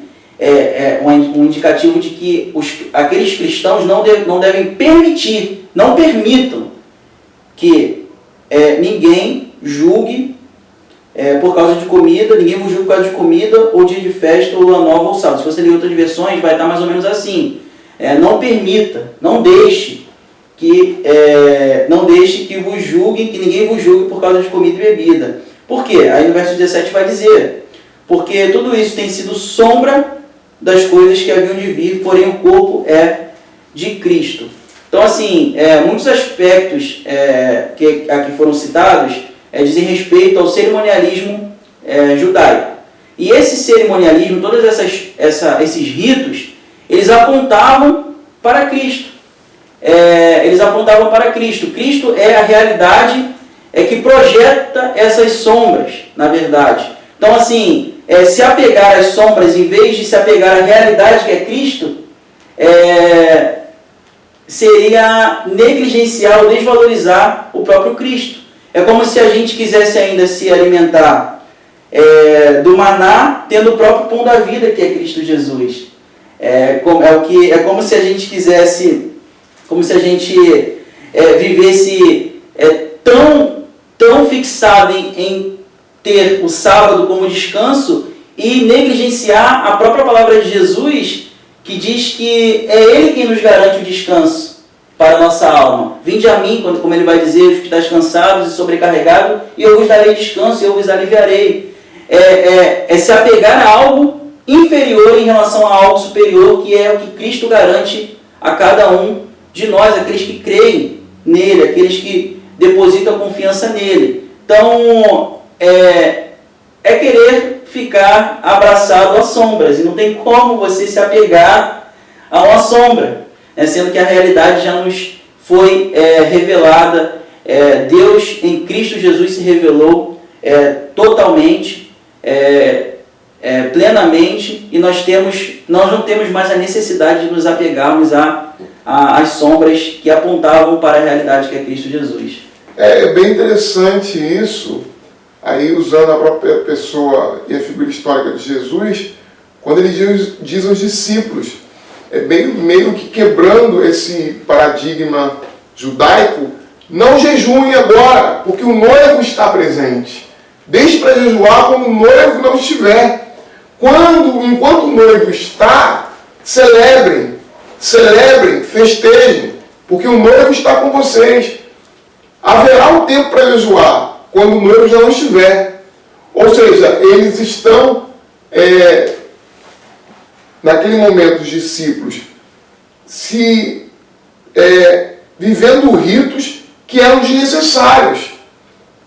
um indicativo de que aqueles cristãos não devem não permitam que ninguém julgue por causa de comida, ninguém vos julgue por causa de comida, ou dia de festa, ou lua nova, ou sábado. Se você ler outras versões, vai estar mais ou menos assim. Não permita, não deixe que vos julguem, que ninguém vos julgue por causa de comida e bebida. Por quê? Aí no verso 17 vai dizer, porque tudo isso tem sido sombra das coisas que haviam de vir, porém o corpo é de Cristo. Então, assim, muitos aspectos que aqui foram citados dizem respeito ao cerimonialismo judaico. E esse cerimonialismo, todos esses ritos, eles apontavam para Cristo. Cristo é a realidade que projeta essas sombras, na verdade. Então, assim, se apegar às sombras em vez de se apegar à realidade que é Cristo, seria negligenciar ou desvalorizar o próprio Cristo. É como se a gente quisesse ainda se alimentar do maná, tendo o próprio pão da vida, que é Cristo Jesus. É como se a gente quisesse, como se a gente vivesse tão fixado em ter o sábado como descanso e negligenciar a própria palavra de Jesus, que diz que é Ele quem nos garante o descanso. para a nossa alma. Vinde a mim, como ele vai dizer, os que estáis cansados e sobrecarregados, e eu vos darei descanso, e eu vos aliviarei. É se apegar a algo inferior em relação a algo superior, que é o que Cristo garante a cada um de nós, aqueles que creem nele, aqueles que depositam confiança nele. Então, é querer ficar abraçado a sombras, e não tem como você se apegar a uma sombra, sendo que a realidade já nos foi revelada. Deus em Cristo Jesus se revelou totalmente, plenamente, e nós não temos mais a necessidade de nos apegarmos às sombras que apontavam para a realidade que é Cristo Jesus. É bem interessante isso, aí usando a própria pessoa e a figura histórica de Jesus, quando ele diz aos discípulos, meio que quebrando esse paradigma judaico, não jejuem agora, porque o noivo está presente. Deixe para jejuar quando o noivo não estiver. Enquanto o noivo está, celebrem, festejem, porque o noivo está com vocês. Haverá um tempo para jejuar, quando o noivo já não estiver. Ou seja, eles estão, naquele momento, os discípulos, vivendo ritos que eram desnecessários.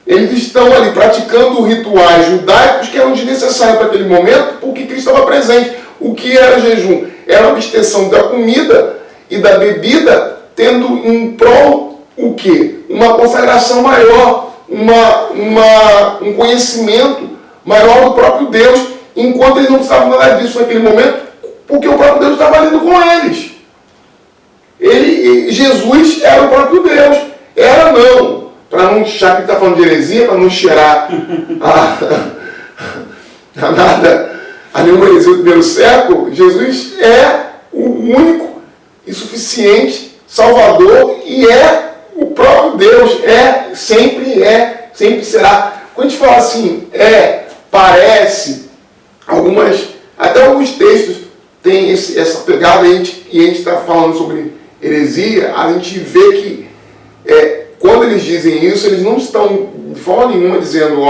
Eles estão ali praticando rituais judaicos que eram desnecessários para aquele momento, porque Cristo estava presente. O que era jejum? Era a abstenção da comida e da bebida, tendo em prol o quê? Uma consagração maior, um conhecimento maior do próprio Deus, enquanto eles não precisavam nada disso naquele momento, porque o próprio Deus estava lidando com eles. Jesus era o próprio Deus. Era não. Para não achar que está falando de heresia, para não cheirar a nenhuma heresia do primeiro século, Jesus é o único e suficiente Salvador e é o próprio Deus. Sempre será. Quando a gente fala assim, parece, até alguns textos têm essa pegada e a gente está falando sobre heresia, a gente vê que quando eles dizem isso, eles não estão de forma nenhuma dizendo,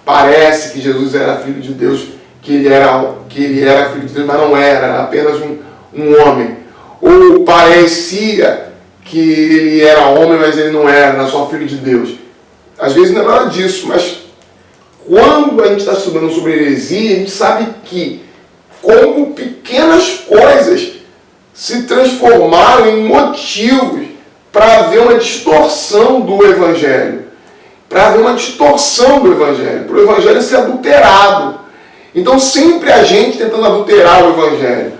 parece que Jesus era filho de Deus, que ele era filho de Deus, mas não era apenas um homem. Ou parecia que ele era homem, mas ele não era só filho de Deus. Às vezes não é nada disso, mas quando a gente está estudando sobre heresia, a gente sabe que como pequenas coisas se transformaram em motivos para haver uma distorção do Evangelho. Para haver uma distorção do Evangelho. Para o Evangelho ser adulterado. Então sempre a gente tentando adulterar o Evangelho.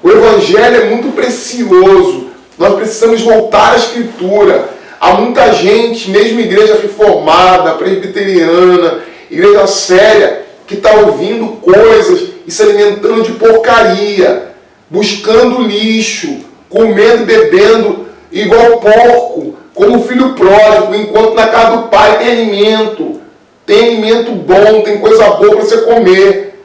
O Evangelho é muito precioso. Nós precisamos voltar à Escritura. Há muita gente, mesmo igreja reformada, presbiteriana, igreja séria, que está ouvindo coisas e se alimentando de porcaria, buscando lixo, comendo e bebendo igual porco, como filho pródigo, enquanto na casa do pai tem alimento bom, tem coisa boa para você comer.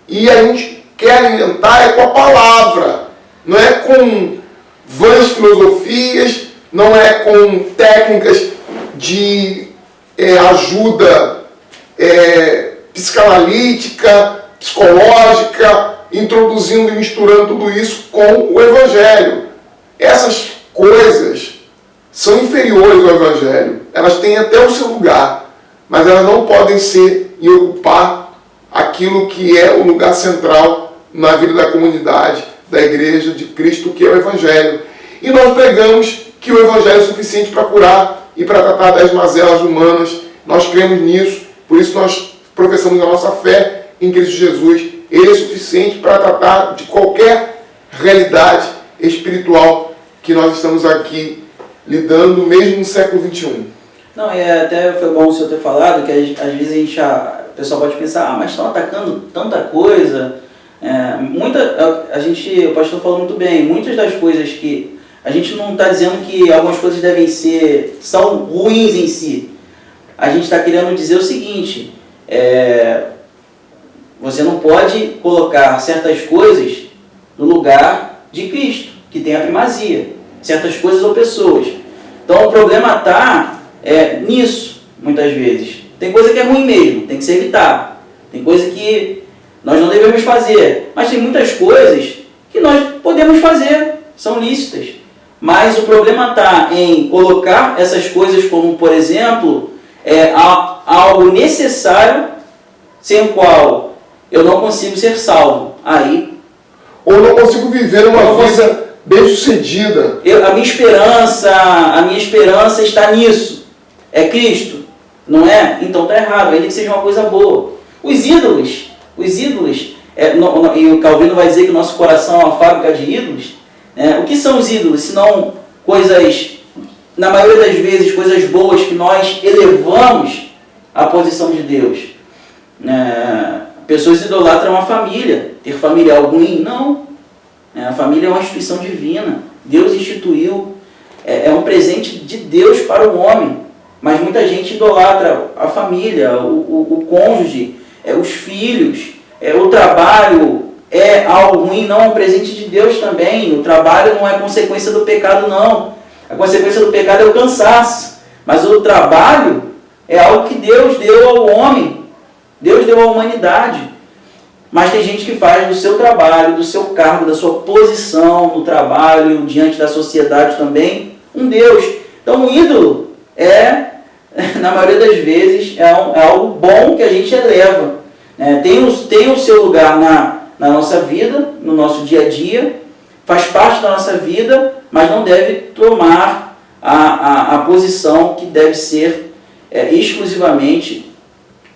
E a gente quer alimentar com a palavra, não é com vãs filosofias, não é com técnicas de ajuda psicanalítica, psicológica, introduzindo e misturando tudo isso com o Evangelho. Essas coisas são inferiores ao Evangelho. Elas têm até o seu lugar, mas elas não podem ser e ocupar aquilo que é o lugar central na vida da comunidade, da igreja de Cristo, que é o Evangelho. E nós pregamos que o Evangelho é suficiente para curar e para tratar das mazelas humanas. Nós cremos nisso, por isso nós professamos a nossa fé em Cristo Jesus. Ele é suficiente para tratar de qualquer realidade espiritual que nós estamos aqui lidando, mesmo no século XXI. Não, até foi bom o senhor ter falado, que às vezes o pessoal pode pensar, mas estão atacando tanta coisa. O pastor falou muito bem, muitas das coisas que a gente não está dizendo que algumas coisas são ruins em si. A gente está querendo dizer o seguinte, você não pode colocar certas coisas no lugar de Cristo, que tem a primazia. certas coisas ou pessoas. Então o problema está nisso, muitas vezes. Tem coisa que é ruim mesmo, tem que se evitar. Tem coisa que nós não devemos fazer. Mas tem muitas coisas que nós podemos fazer, são lícitas. Mas o problema está em colocar essas coisas como, por exemplo, algo necessário, sem o qual eu não consigo ser salvo. Aí, ou não consigo viver uma vida bem-sucedida. A minha esperança está nisso. É Cristo, não é? Então está errado, ainda que seja uma coisa boa. Os ídolos, e o Calvino vai dizer que o nosso coração é uma fábrica de ídolos. O que são os ídolos? Senão coisas, na maioria das vezes, coisas boas que nós elevamos à posição de Deus. Pessoas idolatram a família. Ter família é algo ruim? Não. A família é uma instituição divina. Deus instituiu. É um presente de Deus para o homem. Mas muita gente idolatra a família, o cônjuge, os filhos, o trabalho. É algo ruim, não é um presente de Deus também. O trabalho não é consequência do pecado, não. A consequência do pecado é o cansaço. Mas o trabalho é algo que Deus deu ao homem. Deus deu à humanidade. Mas tem gente que faz do seu trabalho, do seu cargo, da sua posição no trabalho, diante da sociedade também, um Deus. Então o ídolo na maioria das vezes, é algo bom que a gente eleva. Tem o seu lugar na nossa vida, no nosso dia a dia, faz parte da nossa vida, mas não deve tomar a posição que deve ser exclusivamente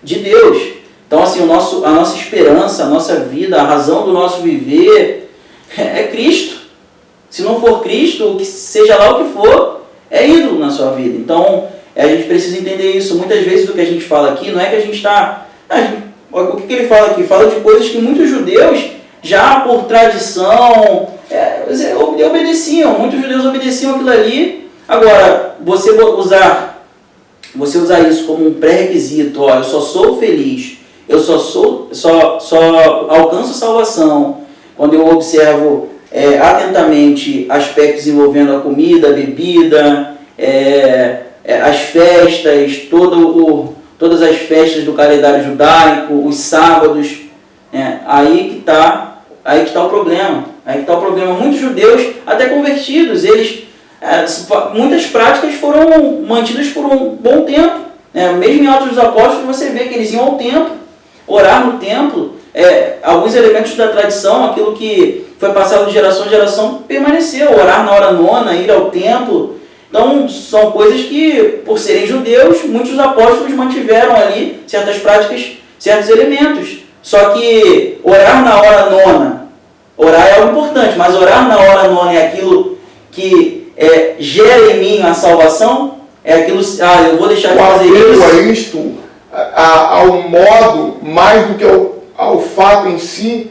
de Deus. Então, assim, a nossa esperança, a nossa vida, a razão do nosso viver é Cristo. Se não for Cristo, seja lá o que for, é ídolo na sua vida. Então, a gente precisa entender isso. Muitas vezes do que a gente fala aqui, não é que a gente está... O que ele fala aqui? Fala de coisas que muitos judeus, já por tradição, obedeciam. Muitos judeus obedeciam aquilo ali. Agora, você usar isso como um pré-requisito, eu só sou feliz, eu só alcanço salvação quando eu observo atentamente aspectos envolvendo a comida, a bebida, as festas, todas as festas do calendário judaico, os sábados. Aí que está o problema. Muitos judeus, até convertidos, muitas práticas foram mantidas por um bom tempo. Mesmo em Atos dos Apóstolos, você vê que eles iam ao templo, orar no templo. Alguns elementos da tradição, aquilo que foi passado de geração em geração, permaneceu. Orar na hora nona, ir ao templo. Então, são coisas que, por serem judeus, muitos apóstolos mantiveram ali certas práticas, certos elementos. Só que orar na hora nona, orar é algo importante, mas orar na hora nona é aquilo que gera em mim a salvação, é aquilo, eu vou deixar de fazer isso. A isto, ao modo, mais do que ao fato em si,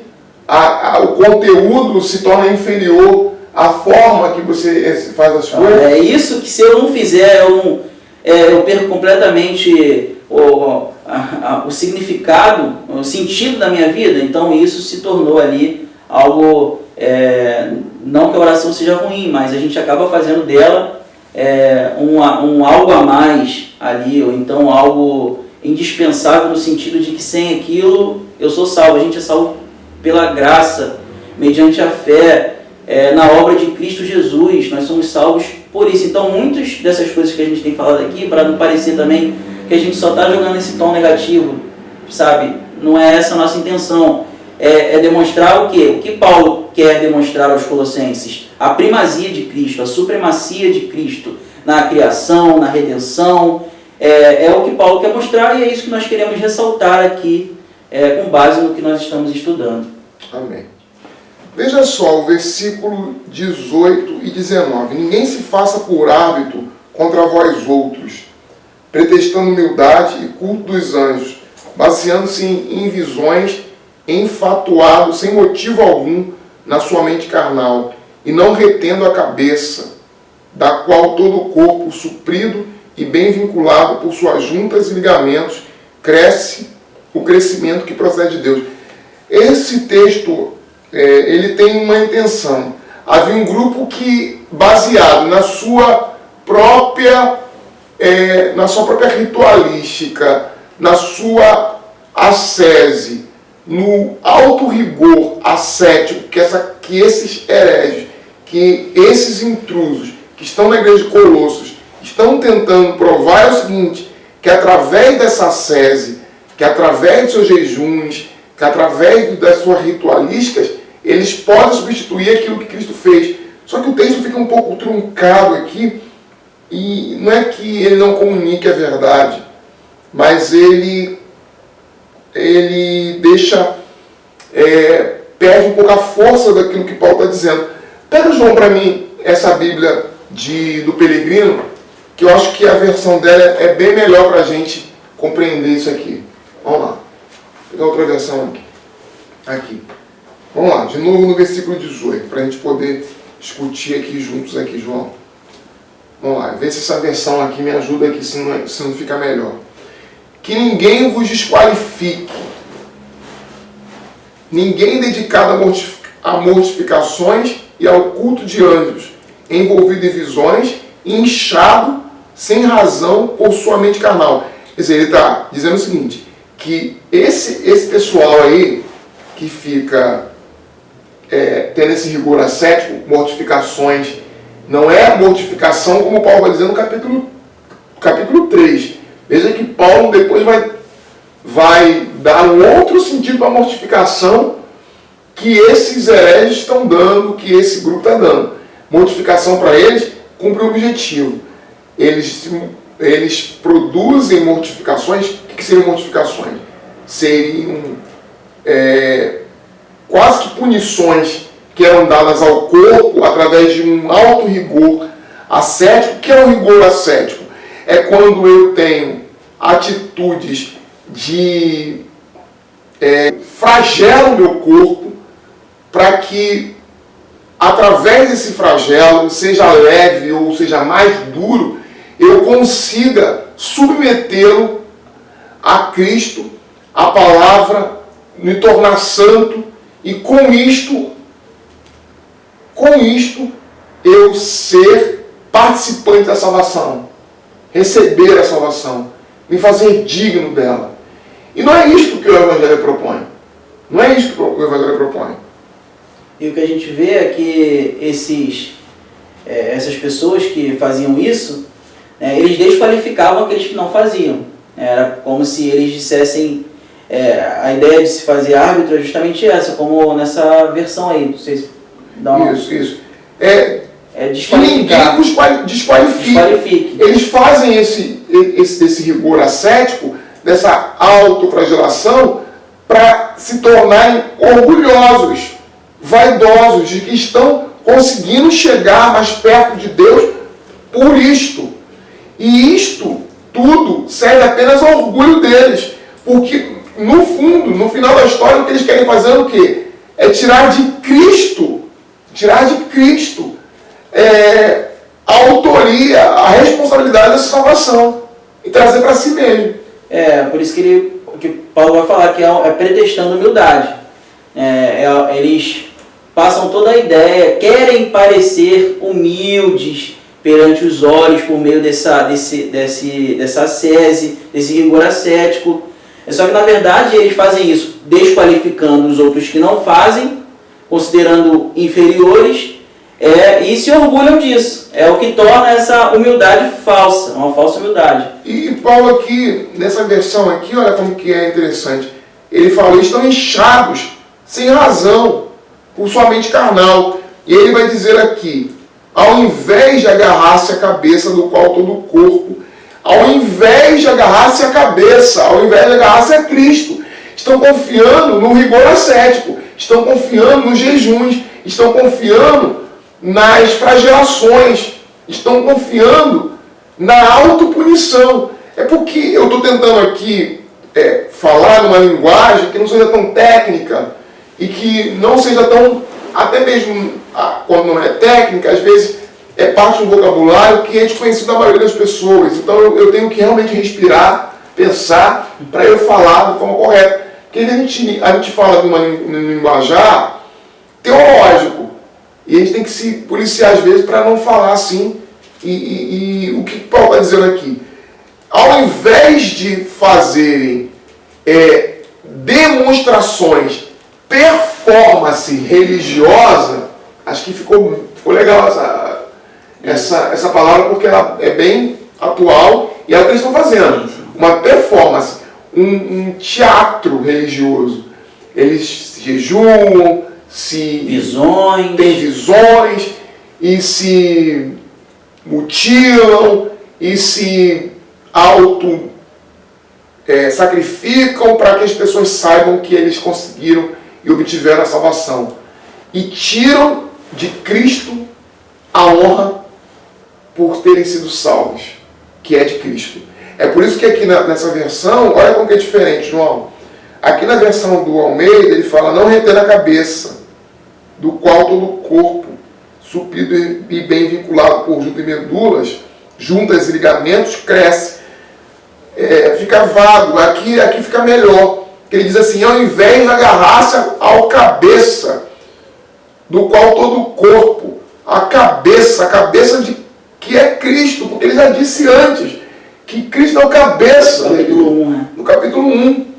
o conteúdo se torna inferior à forma que você faz as coisas. É isso que, se eu não fizer, eu perco completamente o significado, o sentido da minha vida. Então isso se tornou ali algo, não que a oração seja ruim, mas a gente acaba fazendo dela um algo a mais ali, ou então algo indispensável no sentido de que sem aquilo eu sou salvo. A gente é salvo pela graça, mediante a fé, na obra de Cristo Jesus. Nós somos salvos por isso. Então muitas dessas coisas que a gente tem falado aqui, para não parecer também que a gente só está jogando esse tom negativo, sabe? Não é essa a nossa intenção. É demonstrar o quê? O que Paulo quer demonstrar aos Colossenses? A primazia de Cristo, a supremacia de Cristo na criação, na redenção. É o que Paulo quer mostrar, e é isso que nós queremos ressaltar aqui, com base no que nós estamos estudando. Amém. Veja só o versículo 18 e 19. Ninguém se faça por árbitro contra vós outros, pretextando humildade e culto dos anjos, baseando-se em visões, enfatuado, sem motivo algum, na sua mente carnal, e não retendo a cabeça, da qual todo o corpo, suprido e bem vinculado por suas juntas e ligamentos, cresce o crescimento que procede de Deus. Esse texto, ele tem uma intenção. havia um grupo que, baseado na sua própria ritualística, na sua ascese, no alto rigor ascético que esses hereges, que esses intrusos que estão na igreja de Colossos estão tentando provar é o seguinte, que através dessa ascese, que através dos seus jejuns, que através das suas ritualísticas, eles podem substituir aquilo que Cristo fez. Só que o texto fica um pouco truncado aqui, e não é que ele não comunique a verdade, mas ele deixa, perde um pouco a força daquilo que Paulo está dizendo. Pega, João, para mim, essa Bíblia do Pelegrino, que eu acho que a versão dela é bem melhor para a gente compreender isso aqui. Vamos lá. Vou pegar outra versão aqui. Vamos lá, de novo no versículo 18, para a gente poder discutir aqui juntos, aqui, João. Vamos lá, vê se essa versão aqui me ajuda aqui, se não fica melhor. Que ninguém vos desqualifique. Ninguém dedicado a mortificações e ao culto de anjos, envolvido em visões e inchado sem razão por sua mente carnal. Quer dizer, ele está dizendo o seguinte, que esse pessoal aí, que fica tendo esse rigor ascético, mortificações, não é a mortificação como Paulo vai dizer no capítulo 3. Veja que Paulo depois vai dar um outro sentido para a mortificação que esses hereges estão dando, que esse grupo está dando. Mortificação para eles cumpre o objetivo. Eles produzem mortificações. O que seriam mortificações? Seriam quase que punições que eram dadas ao corpo através de um alto rigor ascético. O que é o rigor ascético? É quando eu tenho atitudes de flagelo meu corpo para que, através desse flagelo, seja leve ou seja mais duro, eu consiga submetê-lo a Cristo, a palavra, me tornar santo e com isto eu ser participante da salvação, receber a salvação, me fazer digno dela. E não é isto que o Evangelho propõe. Não é isso que o Evangelho propõe. E o que a gente vê é que essas pessoas que faziam isso, eles desqualificavam aqueles que não faziam. Era como se eles dissessem, a ideia de se fazer árbitro é justamente essa, como nessa versão aí. Não sei se dá uma... Isso. Desqualificar. Que ninguém desqualifique. Eles fazem esse rigor ascético, dessa autoflagelação, para se tornarem orgulhosos, vaidosos, de que estão conseguindo chegar mais perto de Deus por isto. E isto tudo serve apenas ao orgulho deles, porque no fundo, no final da história, o que eles querem fazer é o quê? É tirar de Cristo a autoria, a responsabilidade dessa salvação e trazer para si mesmo. Por isso que Paulo vai falar que é pretextando humildade. Eles passam toda a ideia, querem parecer humildes perante os olhos por meio dessa ascese, desse rigor ascético. Só que na verdade eles fazem isso desqualificando os outros que não fazem, considerando inferiores, e se orgulham disso. É o que torna essa humildade falsa, uma falsa humildade. E Paulo aqui, nessa versão aqui, olha como que é interessante. Ele fala, eles estão inchados, sem razão, por sua mente carnal. E ele vai dizer aqui, ao invés de agarrar-se a cabeça do qual todo o corpo, ao invés de agarrar-se a cabeça, ao invés de agarrar-se a Cristo, estão confiando no rigor ascético, estão confiando nos jejuns, estão confiando nas flagelações, estão confiando na autopunição. É porque eu estou tentando aqui falar numa linguagem que não seja tão técnica e que não seja tão, até mesmo quando não é técnica, às vezes é parte do vocabulário que é desconhecido da maioria das pessoas. Então eu tenho que realmente respirar, pensar, para eu falar de forma correta. Porque a gente fala de um linguajar teológico. E a gente tem que se policiar às vezes para não falar assim. E o que Paulo está dizendo aqui? Ao invés de fazerem demonstrações, performance religiosa, acho que ficou legal essa palavra, porque ela é bem atual e é o que eles estão fazendo. Uma performance, um teatro religioso. Eles jejuam, têm visões e se mutilam e se sacrificam para que as pessoas saibam que eles conseguiram e obtiveram a salvação. E tiram de Cristo a honra por terem sido salvos, que é de Cristo. É por isso que aqui nessa versão, olha como que é diferente, João. Aqui na versão do Almeida, ele fala: não reter a cabeça, do qual todo o corpo, suprido e bem vinculado por juntas e medulas, juntas e ligamentos, cresce. Fica vago, aqui fica melhor. Ele diz assim: ao invés de agarrar-se ao cabeça, do qual todo o corpo, a cabeça que é Cristo, porque ele já disse antes que Cristo é o cabeça. No capítulo 1, né? No capítulo 1.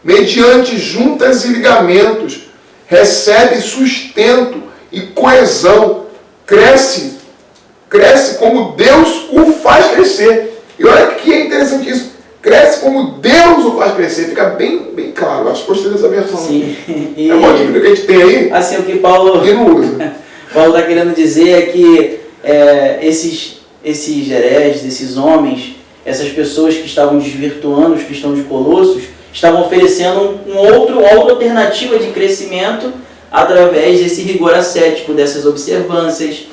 Mediante juntas e ligamentos, recebe sustento e coesão, cresce como Deus o faz crescer. E olha que é interessante isso, cresce como Deus o faz crescer, fica bem claro. Eu acho que gostei dessa versão. Sim. É uma dívida que a gente tem aí, assim, o que Paulo está querendo dizer é que esses hereges, esses homens, essas pessoas que estavam desvirtuando os cristãos de Colossos, estavam oferecendo outra alternativa de crescimento através desse rigor ascético, dessas observâncias,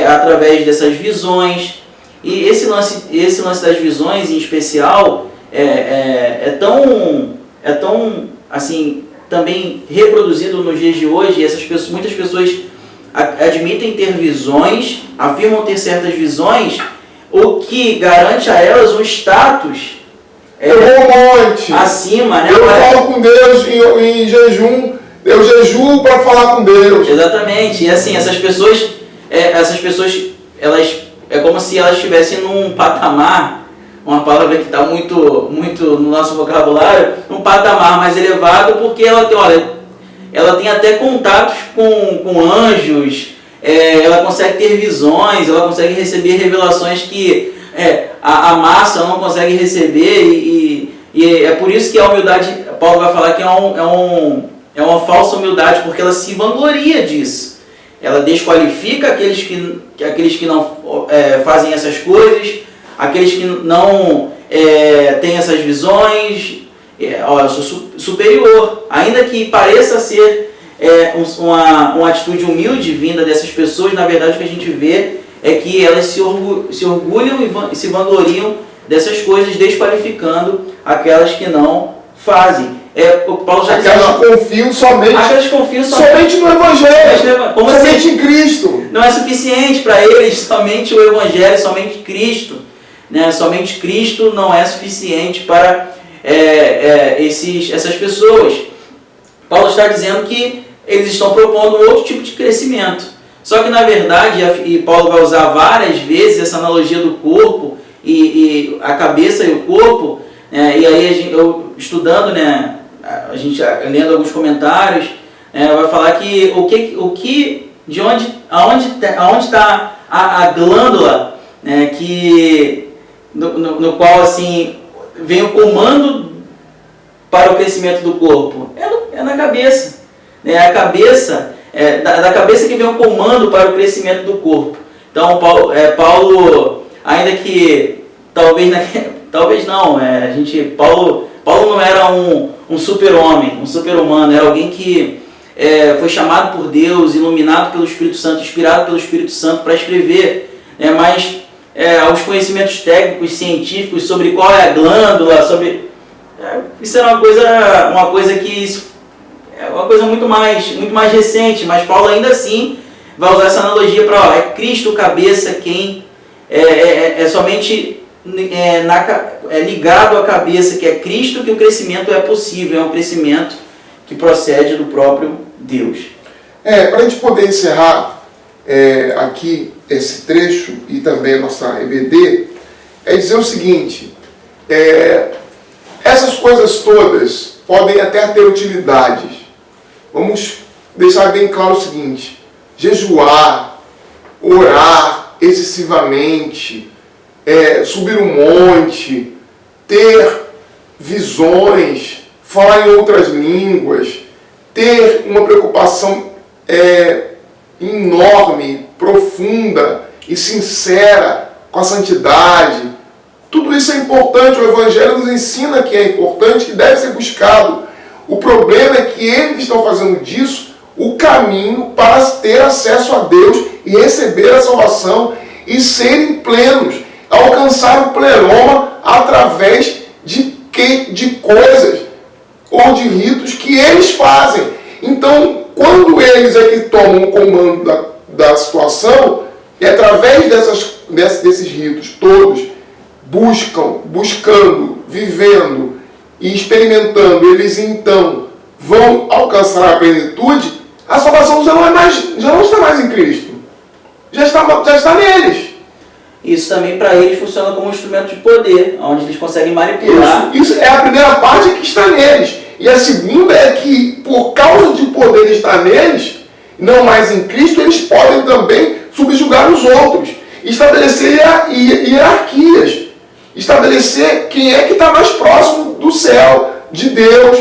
através dessas visões. E esse lance das visões, em especial, é tão assim, também reproduzido nos dias de hoje. E muitas pessoas admitem ter visões, afirmam ter certas visões, o que garante a elas um status acima, né? Eu falo com Deus em jejum, eu jejuo para falar com Deus. Exatamente. E assim, essas pessoas, elas é como se elas estivessem num patamar, uma palavra que está muito no nosso vocabulário, num patamar mais elevado, porque ela tem até contatos com anjos, ela consegue ter visões, ela consegue receber revelações que a massa não consegue receber, e é por isso que a humildade, Paulo vai falar que é uma falsa humildade, porque ela se vangloria disso. Ela desqualifica aqueles que não fazem essas coisas, aqueles que não têm essas visões. Eu sou superior, ainda que pareça ser uma atitude humilde vinda dessas pessoas. Na verdade, o que a gente vê é que elas se orgulham e se vangloriam dessas coisas, desqualificando aquelas que não fazem. O Paulo já diz, aquelas que confiam somente no Evangelho, como somente assim? em Cristo. Não é suficiente para eles somente o Evangelho, somente Cristo. Né? Somente Cristo não é suficiente para essas pessoas. Paulo está dizendo que eles estão propondo outro tipo de crescimento. Só que, na verdade, e Paulo vai usar várias vezes essa analogia do corpo, e a cabeça e o corpo, e aí eu estudando, né, a gente lendo alguns comentários, vai falar que aonde está a glândula, né, no qual assim vem o comando para o crescimento do corpo, é na cabeça, né? A cabeça da cabeça que vem o comando para o crescimento do corpo. Então Paulo, ainda que talvez não, Paulo não era um super-homem, um super-humano, era alguém que foi chamado por Deus, iluminado pelo Espírito Santo, inspirado pelo Espírito Santo para escrever, mas aos conhecimentos técnicos, científicos sobre qual é a glândula, isso era uma coisa que é uma coisa muito mais recente, mas Paulo ainda assim vai usar essa analogia para Cristo cabeça, quem somente ligado à cabeça, que é Cristo, que o crescimento é possível, é um crescimento que procede do próprio Deus. Para a gente poder encerrar aqui esse trecho e também a nossa EBD, é dizer o seguinte: essas coisas todas podem até ter utilidades. Vamos deixar bem claro o seguinte: jejuar, orar excessivamente, subir um monte, ter visões, falar em outras línguas, ter uma preocupação enorme, profunda e sincera com a santidade. Tudo isso é importante, o Evangelho nos ensina que é importante, que deve ser buscado. O problema é que eles estão fazendo disso o caminho para ter acesso a Deus e receber a salvação e serem plenos, alcançar o pleroma através de coisas ou de ritos que eles fazem. Então, quando eles é que tomam o comando da situação, e através desses ritos todos, buscando, vivendo e experimentando, eles então vão alcançar a plenitude, a salvação já não está mais em Cristo. Já está neles. Isso também para eles funciona como um instrumento de poder, onde eles conseguem manipular. Isso é a primeira parte que está neles. E a segunda é que, por causa de poder estar neles, não mais em Cristo, eles podem também subjugar os outros, estabelecer hierarquias, estabelecer quem é que está mais próximo do céu, de Deus.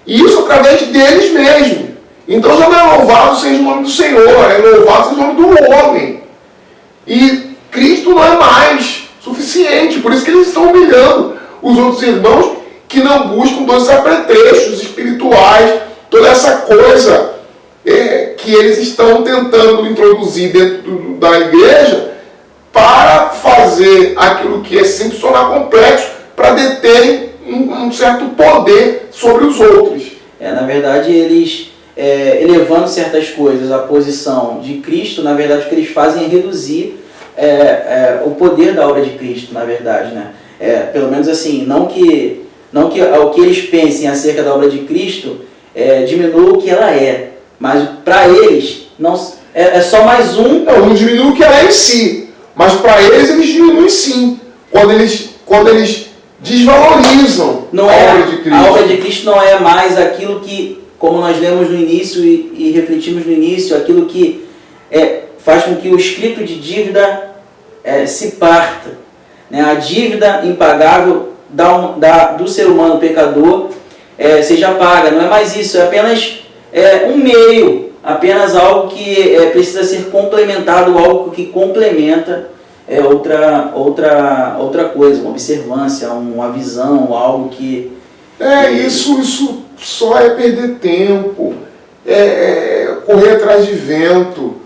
E isso através deles mesmos. Então já não é louvado seja o nome do Senhor, é louvado seja o nome do homem. E Cristo não é mais suficiente, por isso que eles estão humilhando os outros irmãos que não buscam todos esses apetrechos espirituais, toda essa coisa que eles estão tentando introduzir dentro da igreja para fazer aquilo que é simples se tornar complexo, para deterem um certo poder sobre os outros. Na verdade, eles, elevando certas coisas à posição de Cristo, na verdade, o que eles fazem é reduzir o poder da obra de Cristo, na verdade, né? Pelo menos assim, não que o que eles pensem acerca da obra de Cristo diminua o que ela é, mas para eles não, é só mais um. Não diminui o que ela é em si, mas para eles diminuem sim, quando eles desvalorizam a obra de Cristo. A obra de Cristo não é mais aquilo que, como nós lemos no início e refletimos no início, aquilo que faz com que o escrito de dívida se parta, né? A dívida impagável do ser humano pecador seja paga. Não é mais isso, é apenas um meio, apenas algo que precisa ser complementado, algo que complementa outra coisa, uma observância, uma visão, algo que... Isso só é perder tempo, correr atrás de vento.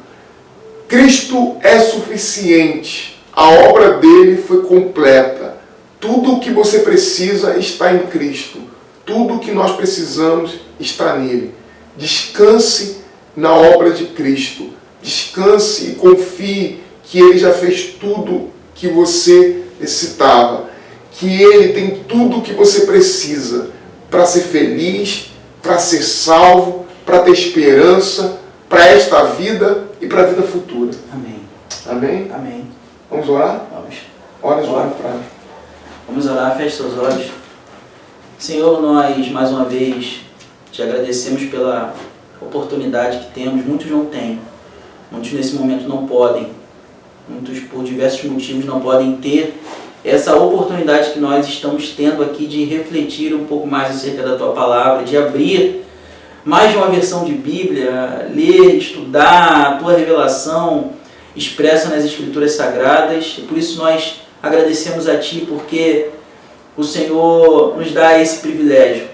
Cristo é suficiente, a obra dele foi completa. Tudo o que você precisa está em Cristo, tudo o que nós precisamos está nele. Descanse na obra de Cristo, descanse e confie que ele já fez tudo que você necessitava, que ele tem tudo o que você precisa para ser feliz, para ser salvo, para ter esperança, para esta vida e para a vida futura. Amém. Amém? Amém. Vamos orar? Vamos. Vamos orar, feche seus olhos. Senhor, nós mais uma vez te agradecemos pela oportunidade que temos. Muitos não têm, muitos nesse momento não podem, muitos por diversos motivos não podem ter essa oportunidade que nós estamos tendo aqui de refletir um pouco mais acerca da Tua Palavra, de abrir mais de uma versão de Bíblia, ler, estudar a Tua revelação expressa nas Escrituras Sagradas. E por isso nós agradecemos a Ti, porque o Senhor nos dá esse privilégio.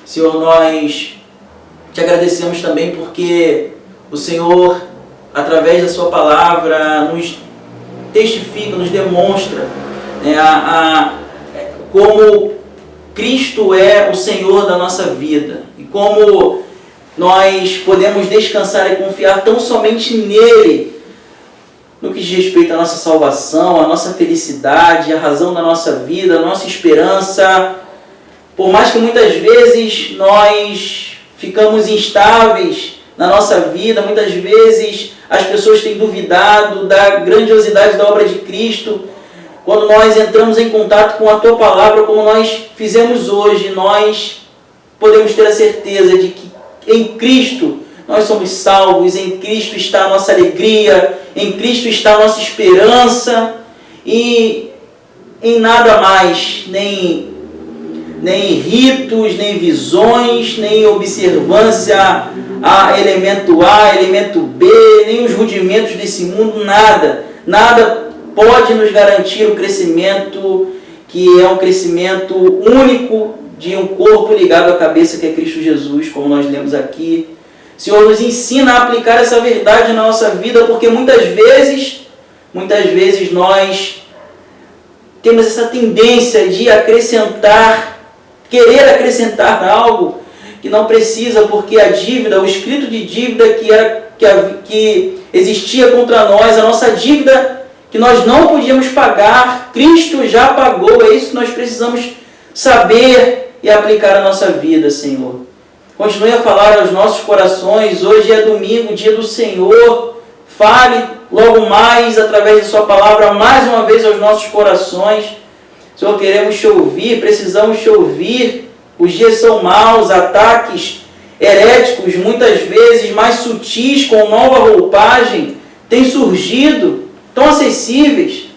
Senhor, nós te agradecemos também porque o Senhor, através da Sua Palavra, nos testifica, nos demonstra como Cristo é o Senhor da nossa vida e como nós podemos descansar e confiar tão somente nele no que diz respeito à nossa salvação, à nossa felicidade, à razão da nossa vida, à nossa esperança. Por mais que muitas vezes nós ficamos instáveis na nossa vida. Muitas vezes as pessoas têm duvidado da grandiosidade da obra de Cristo. Quando nós entramos em contato com a Tua Palavra, como nós fizemos hoje, nós podemos ter a certeza de que em Cristo nós somos salvos, em Cristo está a nossa alegria, em Cristo está a nossa esperança, e em nada mais, nem ritos, nem visões, nem observância a elemento A, elemento B, nem os rudimentos desse mundo, nada pode nos garantir o crescimento que é um crescimento único de um corpo ligado à cabeça que é Cristo Jesus, como nós lemos aqui. Senhor, nos ensina a aplicar essa verdade na nossa vida, porque muitas vezes nós temos essa tendência de querer acrescentar algo que não precisa, porque a dívida, o escrito de dívida que existia contra nós, a nossa dívida que nós não podíamos pagar, Cristo já pagou. É isso que nós precisamos saber e aplicar na nossa vida, Senhor. Continue a falar aos nossos corações. Hoje é domingo, dia do Senhor. Fale logo mais, através de Sua palavra, mais uma vez aos nossos corações. Senhor, queremos Te ouvir, precisamos Te ouvir. Os dias são maus, ataques heréticos, muitas vezes mais sutis, com nova roupagem, têm surgido, tão acessíveis.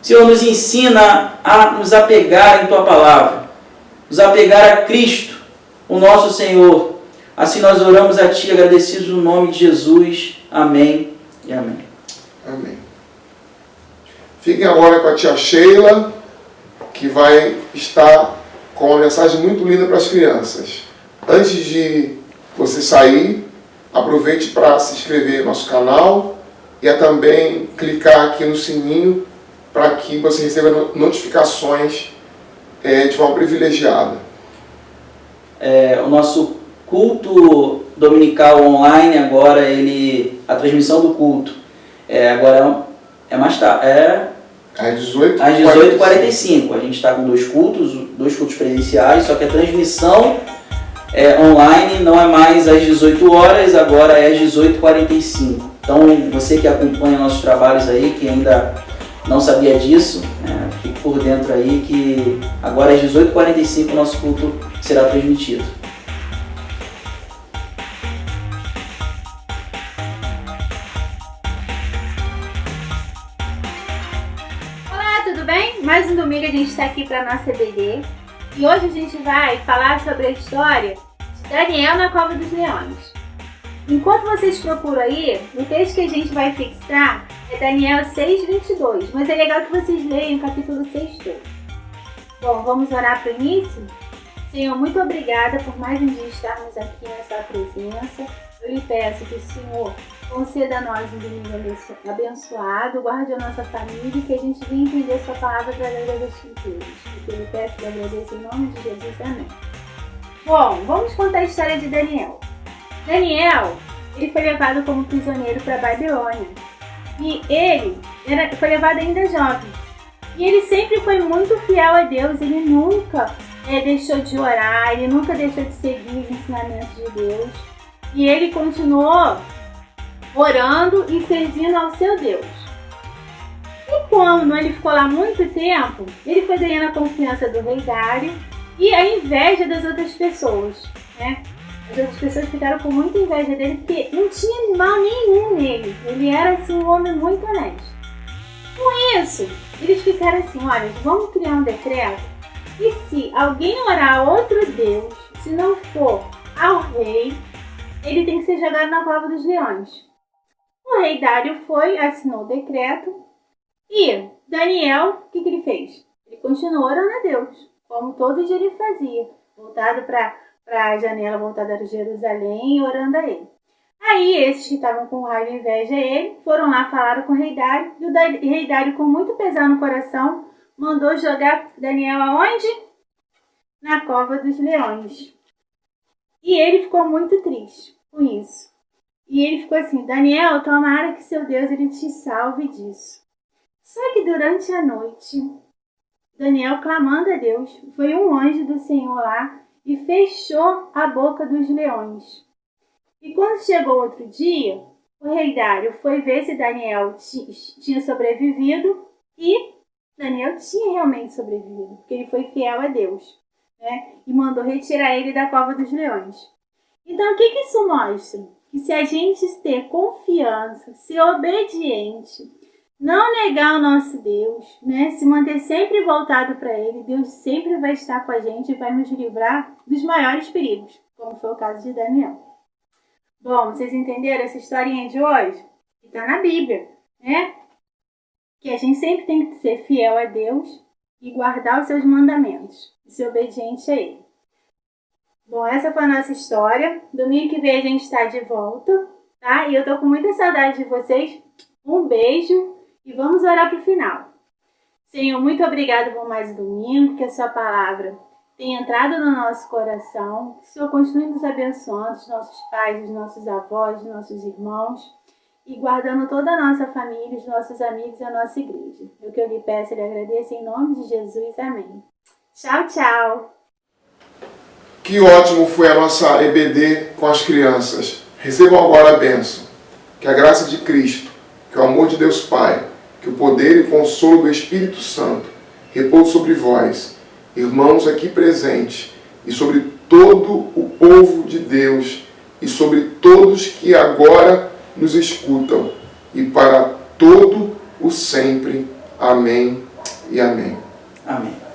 Senhor, nos ensina a nos apegar em Tua palavra, nos apegar a Cristo, o nosso Senhor. Assim nós oramos a Ti, agradecidos no nome de Jesus. Amém e amém. Amém. Fiquem agora com a tia Sheila, que vai estar com uma mensagem muito linda para as crianças. Antes de você sair, aproveite para se inscrever no nosso canal e também clicar aqui no sininho para que você receba notificações de forma privilegiada. O nosso culto dominical online agora, a transmissão do culto agora é mais tarde, às 18h45. Às 18h45. A gente está com dois cultos presenciais, só que a transmissão online não é mais às 18 horas, agora é às 18h45. Então, você que acompanha nossos trabalhos aí, que ainda não sabia disso, fique por dentro aí que agora às 18h45 o nosso culto será transmitido. Tudo bem? Mais um domingo a gente está aqui para a nossa EBD e hoje a gente vai falar sobre a história de Daniel na Cova dos Leões. Enquanto vocês procuram aí, o texto que a gente vai fixar é Daniel 6:22, mas é legal que vocês leiam o capítulo 6 todo. Bom, vamos orar para o início? Senhor, muito obrigada por mais um dia estarmos aqui na sua presença. Eu lhe peço que o Senhor conceda a nós um domingo abençoado, guarde a nossa família e que a gente venha entender a sua palavra através das Escrituras. Eu lhe peço e agradeço em nome de Jesus. Amém. Bom, vamos contar a história de Daniel. Daniel, ele foi levado como prisioneiro para a Babilônia. E ele foi levado ainda jovem. E ele sempre foi muito fiel a Deus, ele nunca deixou de orar, ele nunca deixou de seguir os ensinamentos de Deus. E ele continuou orando e servindo ao seu Deus. E quando ele ficou lá muito tempo, ele foi ganhando a confiança do rei Dário e a inveja das outras pessoas, né? As outras pessoas ficaram com muita inveja dele porque não tinha mal nenhum nele. Ele era assim, um homem muito honesto. Com isso, eles ficaram assim, olha, vamos criar um decreto e se alguém orar a outro Deus, se não for ao rei, ele tem que ser jogado na cova dos leões. O rei Dário foi, assinou o decreto e Daniel, o que ele fez? Ele continuou orando a Deus, como todo dia ele fazia, voltado para a janela voltada a Jerusalém e orando a ele. Aí esses que estavam com raiva e inveja a ele, foram lá, falaram com o rei Dário, e o rei Dário, com muito pesar no coração, mandou jogar Daniel aonde? Na cova dos leões. E ele ficou muito triste com isso. E ele ficou assim, Daniel, tomara que seu Deus ele te salve disso. Só que durante a noite, Daniel, clamando a Deus, foi um anjo do Senhor lá e fechou a boca dos leões. E quando chegou outro dia, o rei Dário foi ver se Daniel tinha sobrevivido, e Daniel tinha realmente sobrevivido, porque ele foi fiel a Deus, né? E mandou retirar ele da cova dos leões. Então, o que isso mostra? Que se a gente ter confiança, ser obediente, não negar o nosso Deus, né? Se manter sempre voltado para Ele, Deus sempre vai estar com a gente e vai nos livrar dos maiores perigos, como foi o caso de Daniel. Bom, vocês entenderam essa historinha de hoje? Está na Bíblia, né? Que a gente sempre tem que ser fiel a Deus e guardar os seus mandamentos e ser obediente a Ele. Bom, essa foi a nossa história. Domingo que vem a gente está de volta, tá? E eu tô com muita saudade de vocês. Um beijo e vamos orar para o final. Senhor, muito obrigado por mais um domingo, que a sua palavra tenha entrado no nosso coração. Que o Senhor continue nos abençoando, os nossos pais, os nossos avós, os nossos irmãos, e guardando toda a nossa família, os nossos amigos e a nossa igreja. O que eu lhe peço e lhe agradeço em nome de Jesus. Amém. Tchau, tchau. Que ótimo foi a nossa EBD com as crianças. Recebam agora a bênção. Que a graça de Cristo, que o amor de Deus Pai, que o poder e o consolo do Espírito Santo repouse sobre vós, irmãos aqui presentes, e sobre todo o povo de Deus, e sobre todos que agora nos escutam, e para todo o sempre. Amém e amém. Amém.